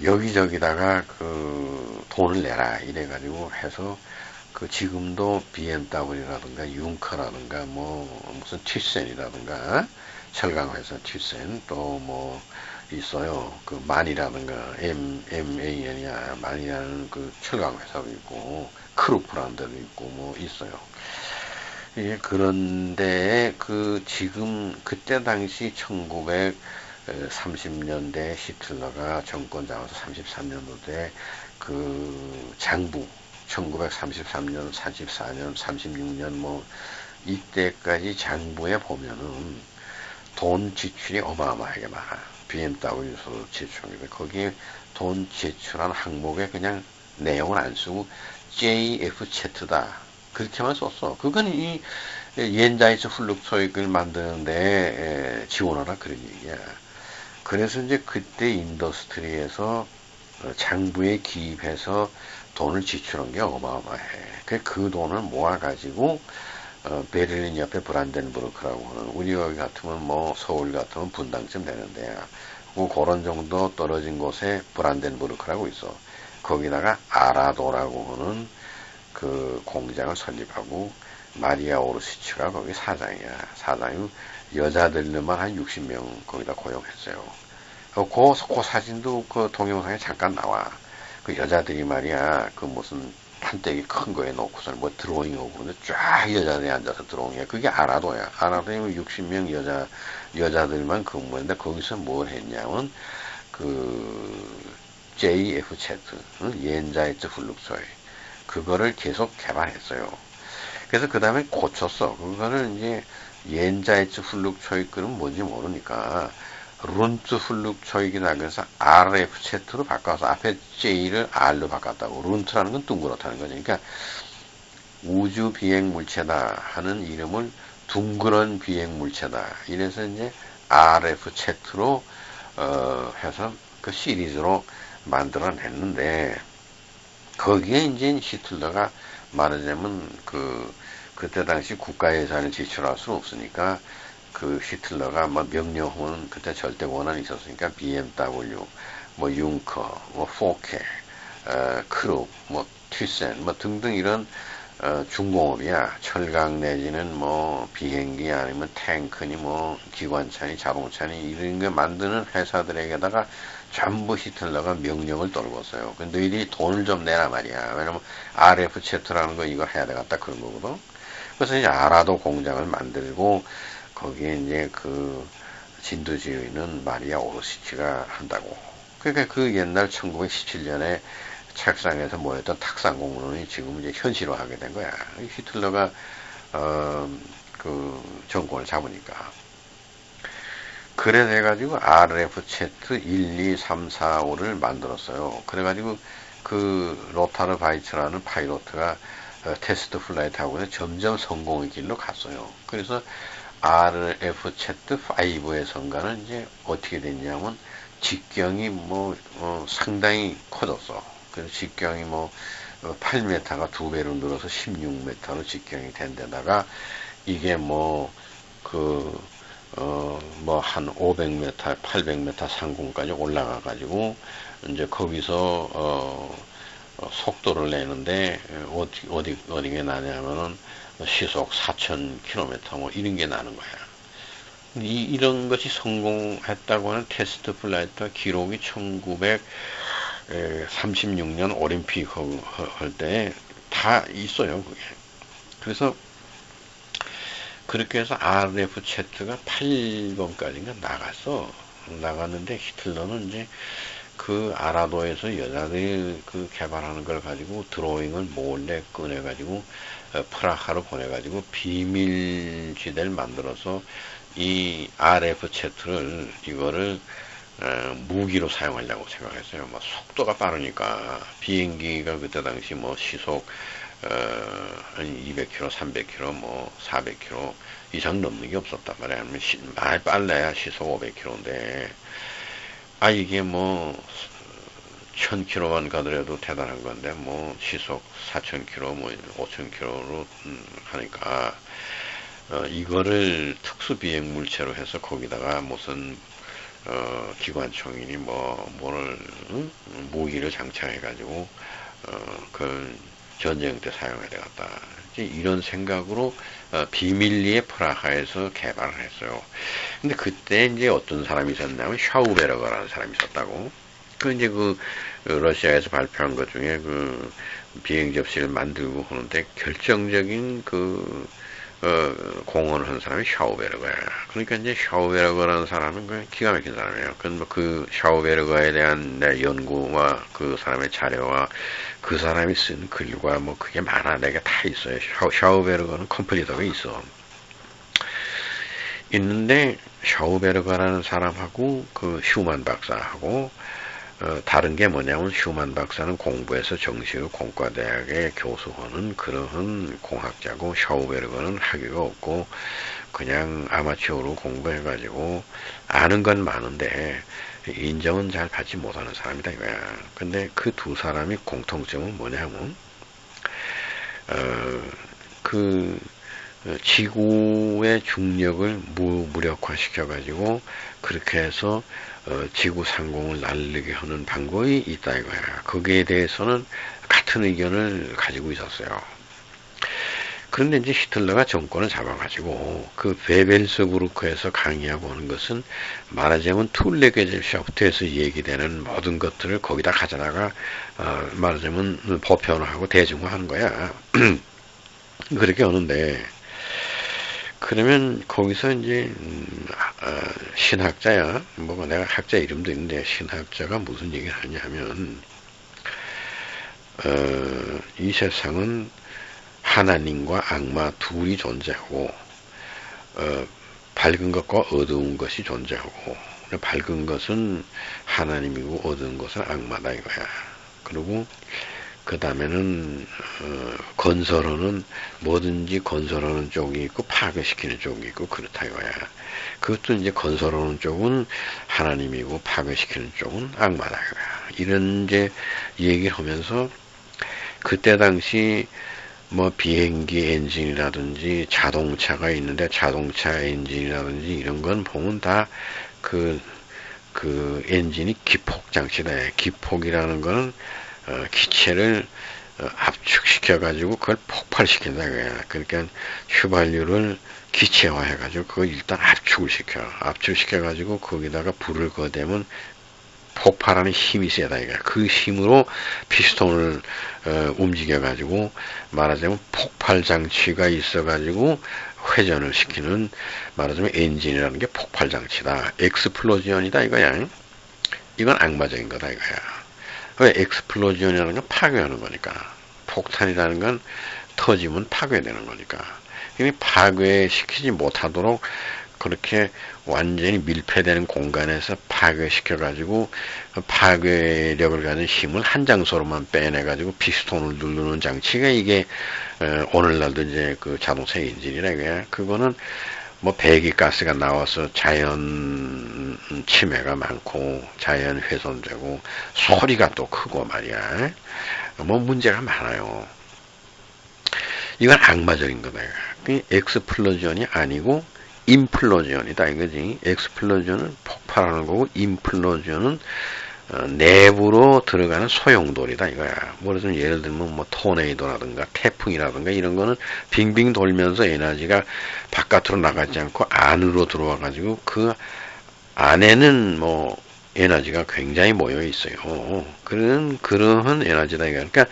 여기저기다가 그 돈을 내라 이래가지고 해서 그 지금도 BMW라든가 융커라든가 뭐 무슨 튜센이라든가 철강회사 튜센 또 뭐 있어요. 그 만이라든가 MAN이야 만이라는 그 철강회사도 있고 크루 브란드도 있고 뭐 있어요. 예, 그런데 그 지금 그때 당시 1930년대 히틀러가 정권 잡아서 33년도에 그 장부 1933년, 44년, 36년 뭐 이때까지 장부에 보면은 돈 지출이 어마어마하게 많아. BMW에서 지출인데 거기에 돈 지출한 항목에 그냥 내용을 안 쓰고 JFZ다. 그렇게만 썼어. 그건 이 옌자이츠 플룩소익을 만드는데 지원하라 그런 얘기야. 그래서 이제 그때 인더스트리에서 장부에 기입해서 돈을 지출한 게 어마어마해. 그 돈을 모아가지고 베를린 옆에 브란덴부르크라고 하는 우리 여기 같으면 뭐 서울 같으면 분당쯤 되는데 그런 정도 떨어진 곳에 브란덴부르크라고 있어. 거기다가 아라도라고 하는 그 공장을 설립하고 마리아 오르시츠가 거기 사장이야. 사장이 여자들만 한 60명 거기다 고용했어요. 그 사진도 그 동영상에 잠깐 나와. 그 여자들이 말이야, 그 무슨 판때기 큰 거에 놓고서 뭐 드로잉하고 그런데 쫙 여자들이 앉아서 드로잉해. 그게 아라도야. 아라도에 60명 여자들만 근무했는데 거기서 뭘 했냐면, 그, JFZ, 옌자이츠 플룩소이. 그거를 계속 개발했어요. 그래서 그 다음에 고쳤어. 그거를 이제 옌자이츠 플룩초이크는 뭔지 모르니까 룬트 플룩초이크나 그래서 RFZ로 바꿔서 앞에 J를 R로 바꿨다고. 룬트라는 건 둥그렇다는 거죠. 그러니까 우주 비행 물체다 하는 이름을 둥그런 비행 물체다. 이래서 이제 RFZ로 해서 그 시리즈로 만들어냈는데 거기에 이제 히틀러가 말하자면 그때 당시 국가 예산을 지출할 수는 없으니까 그 히틀러가 뭐 명령은 그때 절대 권한이 있었으니까 BMW, 뭐 융커, 뭐 포케, 크룹, 뭐 튜센, 뭐 등등 이런 중공업이야. 철강 내지는 뭐 비행기 아니면 탱크니 뭐 기관차니 자동차니 이런 거 만드는 회사들에게다가 전부 히틀러가 명령을 떨궜어요. 근데 너희들이 돈을 좀 내라 말이야. 왜냐면 RFZ라는 거 이걸 해야 되겠다 그런 거거든. 그래서 이제 아라도 공장을 만들고 거기에 이제 그 진두지휘는 마리아 오르시치가 한다고. 그러니까 그 옛날 1917년에 책상에서 모였던 탁상 공론이 지금 이제 현실화하게 된 거야. 히틀러가 그 정권을 잡으니까. 그래 돼가지고 RFZ 1, 2, 3, 4, 5를 만들었어요. 그래가지고 그 로타르 바이츠라는 파이로트가 테스트 플라이트 하고 점점 성공의 길로 갔어요. 그래서 RFZ5의 성과는 이제 어떻게 됐냐면 직경이 뭐 상당히 커졌어. 그래서 직경이 뭐 8m가 2배로 늘어서 16m로 직경이 된 데다가 이게 뭐 뭐 한 500m, 800m 상공까지 올라가가지고 이제 거기서 속도를 내는데 어디게 나냐면은 시속 4,000km 뭐 이런 게 나는 거야. 이런 것이 성공했다고 하는 테스트 플라이트 기록이 1936년 올림픽 할 때 다 있어요, 그게. 그래서 그렇게 해서 RFZ가 8번까지인가 나갔는데 히틀러는 이제 그 아라도에서 여자들이 그 개발하는 걸 가지고 드로잉을 몰래 꺼내가지고 프라하로 보내가지고 비밀지대를 만들어서 이 RFZ를 이거를 무기로 사용하려고 생각했어요. 뭐 속도가 빠르니까 비행기가 그때 당시 뭐 시속 한 200km, 300km, 뭐 400km 이상 넘는 게 없었단 말이야. 많이 빨라야 시속 500km인데 이게 뭐 1000km만 가더라도 대단한 건데 뭐 시속 4000km, 뭐 5000km로 하니까 이거를 특수 비행 물체로 해서 거기다가 무슨 기관총이니 뭐를 무기를 장착해 가지고 그 전쟁 때 사용해야 되겠다. 이런 생각으로 비밀리에 프라하에서 개발을 했어요. 근데 그때 이제 어떤 사람이 있었냐면 샤우베르거라는 사람이 있었다고. 이제 러시아에서 발표한 것 중에 비행 접시를 만들고 하는데 결정적인 공헌을 한 사람이 샤우베르거야. 그러니까 이제 샤우베르거라는 사람은 기가 막힌 사람이에요. 그 샤우베르거에 대한 내 연구와 그 사람의 자료와 그 사람이 쓴 글과 그게 많아. 내가 다 있어요. 샤우베르거는 컴플리터가 있어. 있는데 샤우베르거라는 사람하고 그 슈만 박사하고 다른 게 뭐냐면 슈만 박사는 공부해서 정식으로 공과대학에 교수하는 그러한 공학자고 샤우베르거는 학위가 없고 그냥 아마추어로 공부해가지고 아는 건 많은데 인정은 잘 받지 못하는 사람이다 이거야. 근데 그 두 사람이 공통점은 뭐냐면 지구의 중력을 무력화시켜가지고 그렇게 해서 지구 상공을 날리게 하는 방법이 있다 이거야. 거기에 대해서는 같은 의견을 가지고 있었어요. 그런데 이제 히틀러가 정권을 잡아가지고 그 베벨스부르크에서 강의하고 하는 것은 말하자면 툴레게제샤프트에서 얘기되는 모든 것들을 거기다 가져다가 말하자면 보편화하고 대중화하는 거야. 그렇게 하는데 그러면 거기서 이제 신학자야. 내가 학자 이름도 있는데 신학자가 무슨 얘기를 하냐면 이 세상은 하나님과 악마 둘이 존재하고 밝은 것과 어두운 것이 존재하고 밝은 것은 하나님이고 어두운 것은 악마다 이거야. 그리고 그 다음에는 건설하는 뭐든지 건설하는 쪽이 있고 파괴시키는 쪽이 있고 그렇다 이거야. 그것도 이제 건설하는 쪽은 하나님이고 파괴시키는 쪽은 악마다 이거야. 이런 이제 얘기를 하면서 그때 당시 비행기 엔진이라든지 자동차가 있는데 자동차 엔진이라든지 이런 건 보면 다 그 엔진이 기폭 장치다. 기폭이라는 거는 기체를 압축시켜가지고 그걸 폭발시킨다. 그러니까 휘발유를 기체화해가지고 그걸 일단 압축시켜가지고 거기다가 불을 거대면 폭발하는 힘이 세다. 그 힘으로 피스톤을 움직여가지고 말하자면 폭발 장치가 있어가지고 회전을 시키는 말하자면 엔진이라는 게 폭발 장치다. 엑스플로전이다 이거야. 이건 악마적인 거다 이거야. 왜 엑스플로전이라는 건 파괴하는 거니까. 폭탄이라는 건 터지면 파괴되는 거니까. 파괴시키지 못하도록 그렇게 완전히 밀폐되는 공간에서 파괴시켜가지고 파괴력을 가진 힘을 한 장소로만 빼내가지고 피스톤을 누르는 장치가 이게 오늘날도 이제 그 자동차 엔진이라 이거야. 그거는 배기가스가 나와서 자연 침해가 많고 자연 훼손되고 소리가 또 크고 말이야. 문제가 많아요. 이건 악마적인 거다. 엑스플로전이 아니고 임플로전이다 이거지. 엑스플로전은 폭발하는 거고 임플로전은 내부로 들어가는 소용돌이다 이거야. 그래서 예를 들면 토네이도라든가 태풍이라든가 이런 거는 빙빙 돌면서 에너지가 바깥으로 나가지 않고 안으로 들어와 가지고 그 안에는 에너지가 굉장히 모여 있어요. 그러한 에너지다 이거야. 그러니까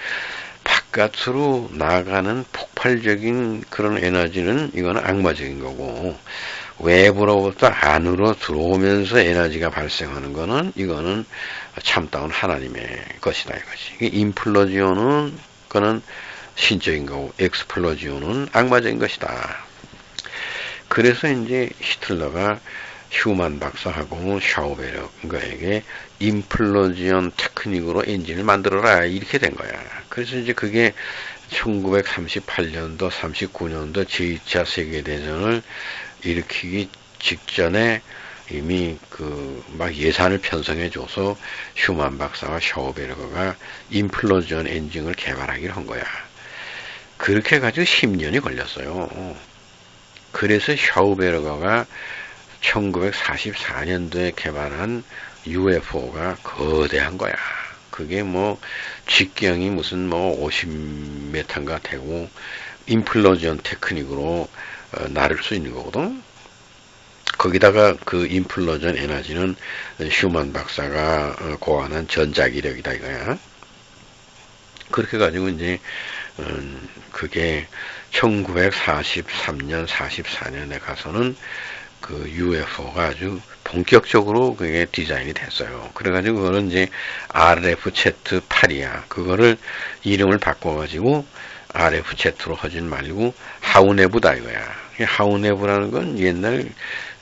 바깥으로 나가는 폭발적인 그런 에너지는 이거는 악마적인 거고 외부로부터 안으로 들어오면서 에너지가 발생하는 거는 이거는 참다운 하나님의 것이다 이것이. 임플로지온은 그거는 신적인 거고 엑스플로지온은 악마적인 것이다. 그래서 이제 히틀러가 슈만 박사하고 샤우베르거에게 임플로지온 테크닉으로 엔진을 만들어라 이렇게 된 거야. 그래서 이제 그게 1938년도 39년도 제2차 세계대전을 일으키기 직전에 이미 막 예산을 편성해줘서 슈만 박사와 샤우베르거가 임플로지온 엔진을 개발하기로 한 거야. 그렇게 해가지고 10년이 걸렸어요. 그래서 샤우베르거가 1944년도에 개발한 UFO가 거대한 거야. 그게 뭐 직경이 무슨 뭐 50m인가 되고 인플로전 테크닉으로 나를 수 있는 거거든. 거기다가 그 인플로전 에너지는 슈만 박사가 고안한 전자기력이다 이거야. 그렇게 가지고 이제 그게 1943년, 44년에 가서는 그 UFO가 아주 본격적으로 그게 디자인이 됐어요. 그래가지고 그거는 이제 RFZ8이야. 그거를 이름을 바꿔가지고 RFZ로 하진 말고 하우네부다 이거야. 하우네부라는 건 옛날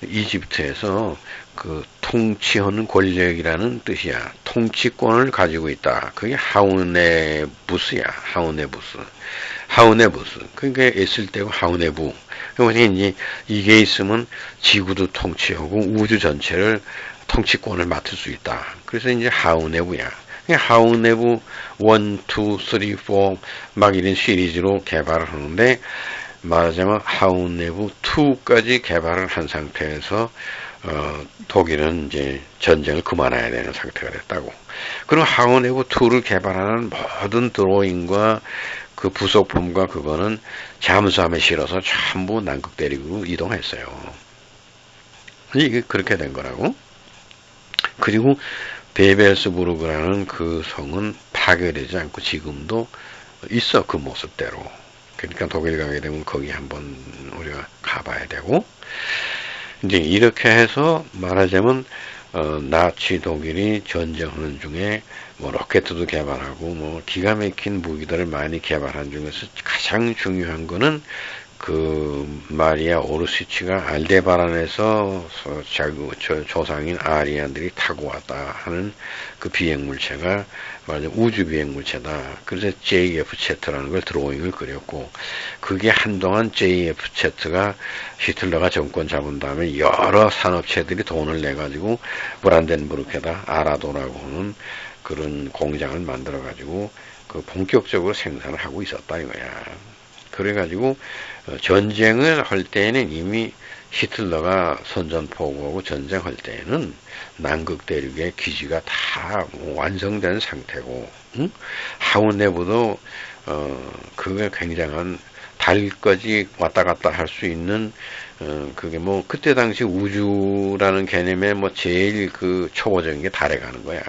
이집트에서 그 통치하는 권력이라는 뜻이야. 통치권을 가지고 있다. 그게 하우네부스야. 하우네부스. 하우네부스. 그러니까 있을 때고 하우네부. 그러니까 이제 이게 있으면 지구도 통치하고 우주 전체를 통치권을 맡을 수 있다. 그래서 이제 하우네부야. 하우네부 1, 2, 3, 4 막 이런 시리즈로 개발을 하는데 말하자면 하우네부 2까지 개발을 한 상태에서 독일은 이제 전쟁을 그만해야 되는 상태가 됐다고. 그리고 하우네부 2를 개발하는 모든 드로잉과 그 부속품과 그거는 잠수함에 실어서 전부 남극 대륙으로 이동했어요. 이게 그렇게 된 거라고. 그리고 베벨스부르크라는 그 성은 파괴되지 않고 지금도 있어, 그 모습대로. 그러니까 독일 가게 되면 거기 한번 우리가 가봐야 되고, 이제 이렇게 해서 말하자면 나치 독일이 전쟁하는 중에 뭐 로켓도 개발하고 뭐 기가 막힌 무기들을 많이 개발한 중에서 가장 중요한 거는 그 마리아 오르시치가 알데바란에서 조상인 아리안들이 타고 왔다 하는 그 비행물체가 말하자면 우주 비행물체다. 그래서 JFZ라는 걸 드로잉을 그렸고, 그게 한동안 JFZ가 히틀러가 정권 잡은 다음에 여러 산업체들이 돈을 내가지고 브란덴부르크에다 아라도라고 하는 그런 공장을 만들어가지고 그 본격적으로 생산을 하고 있었다 이거야. 그래가지고 전쟁을 할 때에는 이미 히틀러가 선전포고하고 전쟁할 때에는 남극 대륙의 기지가 다 완성된 상태고, 응? 하우네부도 그게 굉장한 달까지 왔다 갔다 할 수 있는 그게 뭐 그때 당시 우주라는 개념에 뭐 제일 그 초보적인 게 달에 가는 거야.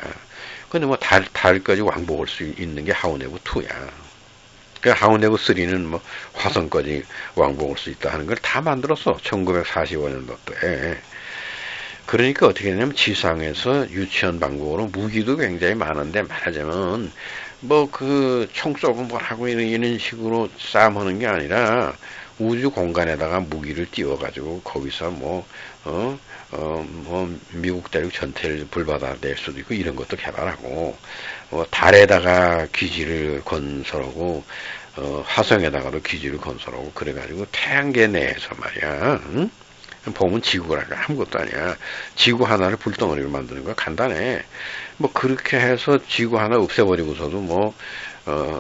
근데 뭐 달까지 왕복할 수 있는 게 하우네부 2야. 그 하우네부 3는 뭐 화성까지 왕복할 수 있다 하는 걸 다 만들었어. 1945년도 때. 그러니까 어떻게 되냐면 지상에서 유치원 방법으로 무기도 굉장히 많은데 말하자면 뭐 그 총 쏘고 뭘 하고 이런 식으로 싸움하는 게 아니라 우주 공간에다가 무기를 띄워가지고 거기서 뭐 미국 대륙 전체를 불받아 낼 수도 있고 이런 것도 개발하고, 달에다가 기지를 건설하고, 화성에다가도 기지를 건설하고, 그래가지고 태양계 내에서 말이야, 응? 보면 지구가 아무것도 아니야. 지구 하나를 불덩어리로 만드는 거 간단해. 뭐 그렇게 해서 지구 하나 없애버리고서도 뭐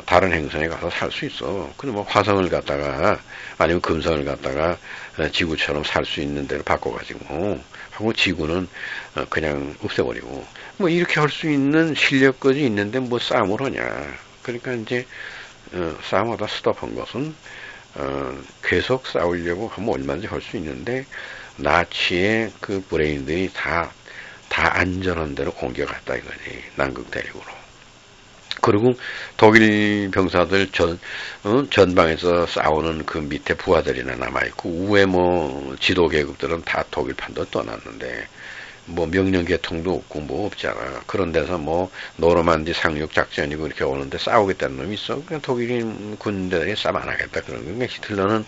다른 행성에 가서 살 수 있어. 근데 뭐 화성을 갖다가 아니면 금성을 갖다가 지구처럼 살 수 있는 데로 바꿔가지고 하고 지구는 그냥 없애버리고 뭐 이렇게 할 수 있는 실력까지 있는데 뭐 싸움을 하냐. 그러니까 이제 싸움하다 스톱한 것은 계속 싸우려고 하면 얼마든지 할 수 있는데 나치의 그 브레인들이 다 안전한 데로 옮겨갔다 이거지. 남극 대륙으로. 그리고 독일 병사들 전방에서 싸우는 그 밑에 부하들이나 남아있고, 우에 뭐 지도 계급들은 다 독일 판도 떠났는데, 뭐 명령 계통도 없고 뭐 없잖아. 그런 데서 뭐 노르만디 상륙 작전이고 이렇게 오는데 싸우겠다는 놈이 있어. 그냥 독일 군대들이 싸움 안 하겠다 그런 거니까 히틀러는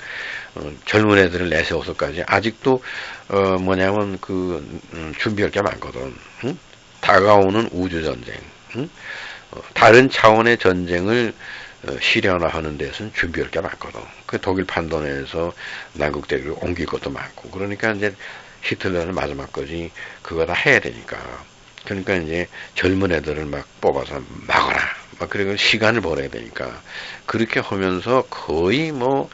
젊은 애들을 내세워서까지 아직도 뭐냐면 그 준비할 게 많거든. 응? 다가오는 우주 전쟁, 응? 다른 차원의 전쟁을 실현화하는 데서는 준비할 게 많거든. 그 독일 판도내에서 남극 대륙을 옮길 것도 많고. 그러니까 이제 히틀러는 마지막까지 그거 다 해야 되니까. 그러니까 이제 젊은 애들을 막 뽑아서 막아라. 막 그리고 시간을 벌어야 되니까. 그렇게 하면서 거의 뭐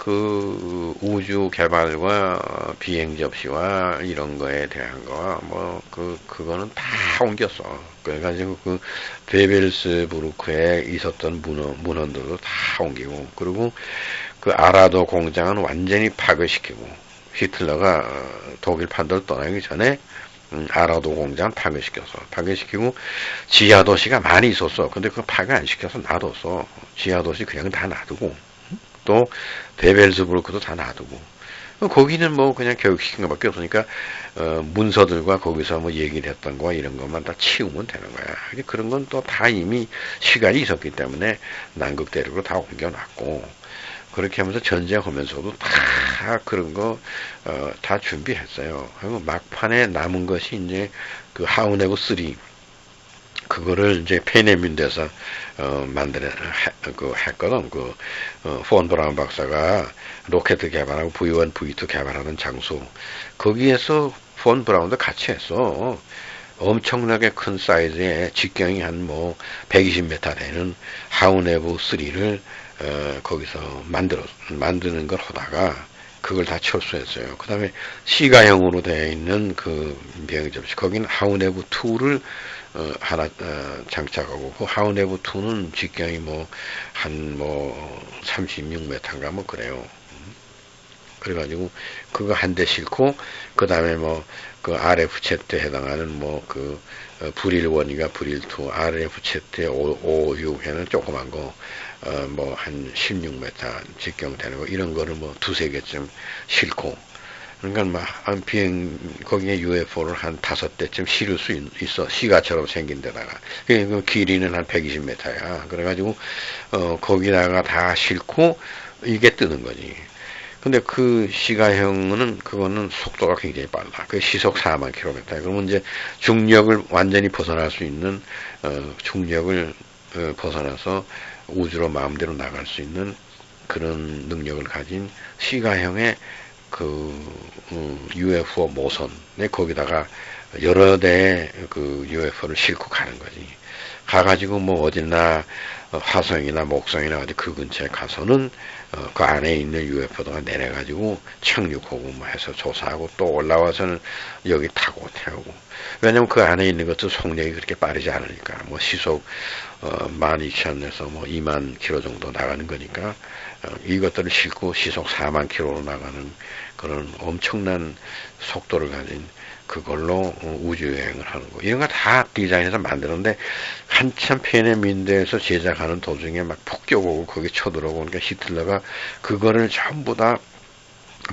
그 우주 개발과 비행 접시와 이런 거에 대한 거와 뭐 그거는 다 옮겼어. 그래가지고 그 베벨스부르크에 있었던 문헌들도 다 옮기고, 그리고 그 아라도 공장은 완전히 파괴시키고, 히틀러가 독일 판도를 떠나기 전에 아라도 공장 파괴시키고 지하 도시가 많이 있었어. 근데 그거 파괴 안 시켜서 놔뒀어. 지하 도시 그냥 다 놔두고, 또 베벨스부르크도 다 놔두고, 거기는 뭐 그냥 교육시킨 것밖에 없으니까 문서들과 거기서 뭐 얘기를 했던 거와 이런 것만 다 치우면 되는 거야. 그런 건 또 다 이미 시간이 있었기 때문에 남극 대륙으로 다 옮겨놨고, 그렇게 하면서 전쟁하면서도 다 그런 거 다 준비했어요. 그리고 막판에 남은 것이 이제 그 하우네브 3, 그거를 이제 페네민대에서 했거든. 폰 브라운 박사가 로켓 개발하고 V1, V2 개발하는 장소. 거기에서 폰 브라운도 같이 했어. 엄청나게 큰 사이즈의 직경이 한 120m 되는 하우네브 3를 거기서 만드는 걸 하다가 그걸 다 철수했어요. 그 다음에 시가형으로 되어 있는 그 비행 접시, 거기는 하우네브 2를 하나 장착하고, 그 하우네브 2는 직경이 한 36m인가 그래요. 그래가지고 그거 한 대 싣고, 그 다음에 그 RFZ에 해당하는 불일 1이가 불일 2, RFZ 5, 6에는 조그만 거 한 16m 직경 되는 거, 이런 거를 두세 개쯤 싣고, 그러니까 거기에 UFO를 한 5대쯤 실을 수 있어. 시가처럼 생긴 데다가. 그 길이는 한 120m야. 그래가지고, 거기다가 다 싣고, 이게 뜨는 거지. 근데 그 시가형은, 그거는 속도가 굉장히 빨라. 그 시속 4만 km. 그러면 이제 중력을 완전히 벗어날 수 있는, 중력을 벗어나서 우주로 마음대로 나갈 수 있는 그런 능력을 가진 시가형의 UFO 모선에, 거기다가 여러 대의 그 UFO를 싣고 가는 거지. 가가지고 어디나 화성이나 목성이나 어디 그 근처에 가서는 그 안에 있는 UFO가 내려가지고 착륙하고 해서 조사하고, 또 올라와서는 여기 타고 태우고. 왜냐면 그 안에 있는 것도 속력이 그렇게 빠르지 않으니까, 시속 12,000에서 2만 킬로 정도 나가는 거니까, 이것들을 싣고 시속 4만 킬로로 나가는 그런 엄청난 속도를 가진 그걸로 우주여행을 하는 거. 이런 거 다 디자인해서 만드는데, 한참 페네민대에서 제작하는 도중에 막 폭격 오고 거기 쳐들어오고, 그러니까 히틀러가 그거를 전부 다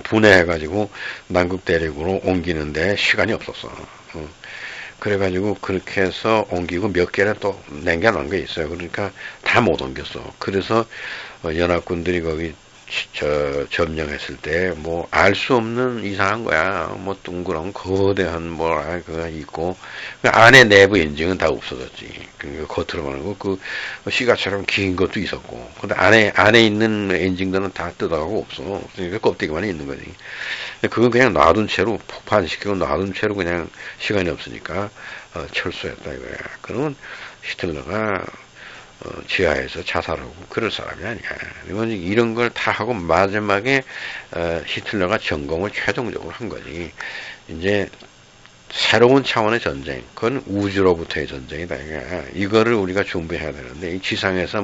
분해해가지고 남극 대륙으로 옮기는데 시간이 없었어. 그래가지고 그렇게 해서 옮기고 몇 개는 또 남겨놓은 게 있어요. 그러니까 다 못 옮겼어. 그래서 연합군들이 거기 점령했을 때 알 수 없는 이상한 거야. 둥그런 거대한 그가 있고, 그 안에 내부 엔진은 다 없어졌지. 겉으로 말고 그 시가처럼 긴 것도 있었고, 근데 안에 있는 엔진들은 다 뜯어가고 없어. 그러니까 껍데기만 있는 거지. 그건 그냥 놔둔 채로, 폭파시키고 놔둔 채로 그냥 시간이 없으니까 철수했다 이거야. 그러면 히틀러가 지하에서 자살하고 그럴 사람이 아니야. 이런 걸 다 하고 마지막에 히틀러가 전공을 최종적으로 한 거지. 이제 새로운 차원의 전쟁, 그건 우주로부터의 전쟁이다. 이거를 우리가 준비해야 되는데, 이 지상에서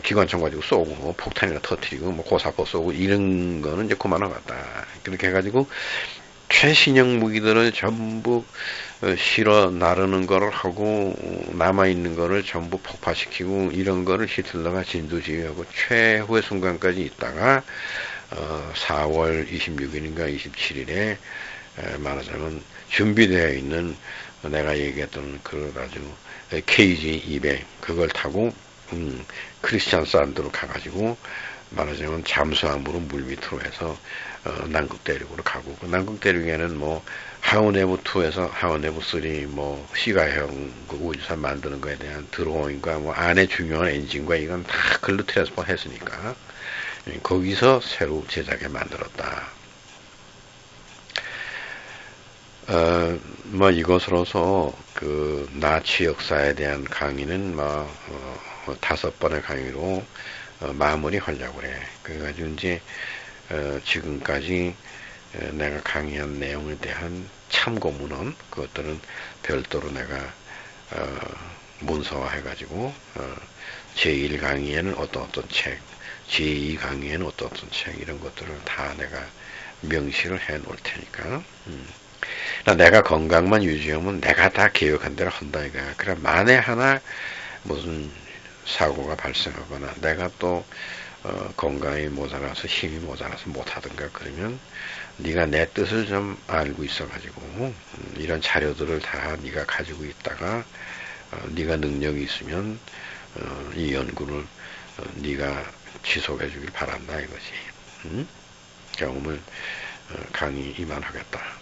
기관총 가지고 쏘고, 폭탄이나 터뜨리고, 고사포 쏘고, 이런 거는 이제 그만하겠다. 그렇게 해가지고, 최신형 무기들을 전부 실어 나르는 거를 하고, 남아있는 거를 전부 폭파시키고, 이런 거를 히틀러가 진두지휘하고, 최후의 순간까지 있다가, 4월 26일인가 27일에, 말하자면 준비되어 있는, 내가 얘기했던 아주 KG-200, 그걸 타고 크리스찬 산드로 가가지고 말하자면 잠수함으로 물 밑으로 해서 남극 대륙으로 가고, 그 남극 대륙에는 하우네브 2에서 하우네브 3 시가형 그 우주선 만드는 거에 대한 드로잉과 안에 중요한 엔진과 이건 다 글로 트랜스퍼 했으니까 거기서 새로 제작해 만들었다. 이것으로서 나치 역사에 대한 강의는 5번의 강의로 마무리하려고 그래. 그래가지고 이제 지금까지 내가 강의한 내용에 대한 참고문헌 그것들은 별도로 내가 문서화 해가지고 제1 강의에는 어떤 책, 제2 강의에는 어떤 책 이런 것들을 다 내가 명시를 해 놓을 테니까. 내가 건강만 유지하면 내가 다 계획한 대로 한다 이거야. 그래 만에 하나 무슨 사고가 발생하거나 내가 또 건강이 모자라서 힘이 모자라서 못하든가 그러면 네가 내 뜻을 좀 알고 있어가지고 이런 자료들을 다 네가 가지고 있다가 네가 능력이 있으면 이 연구를 네가 지속해 주길 바란다 이거지. 자 오늘 강의 이만하겠다.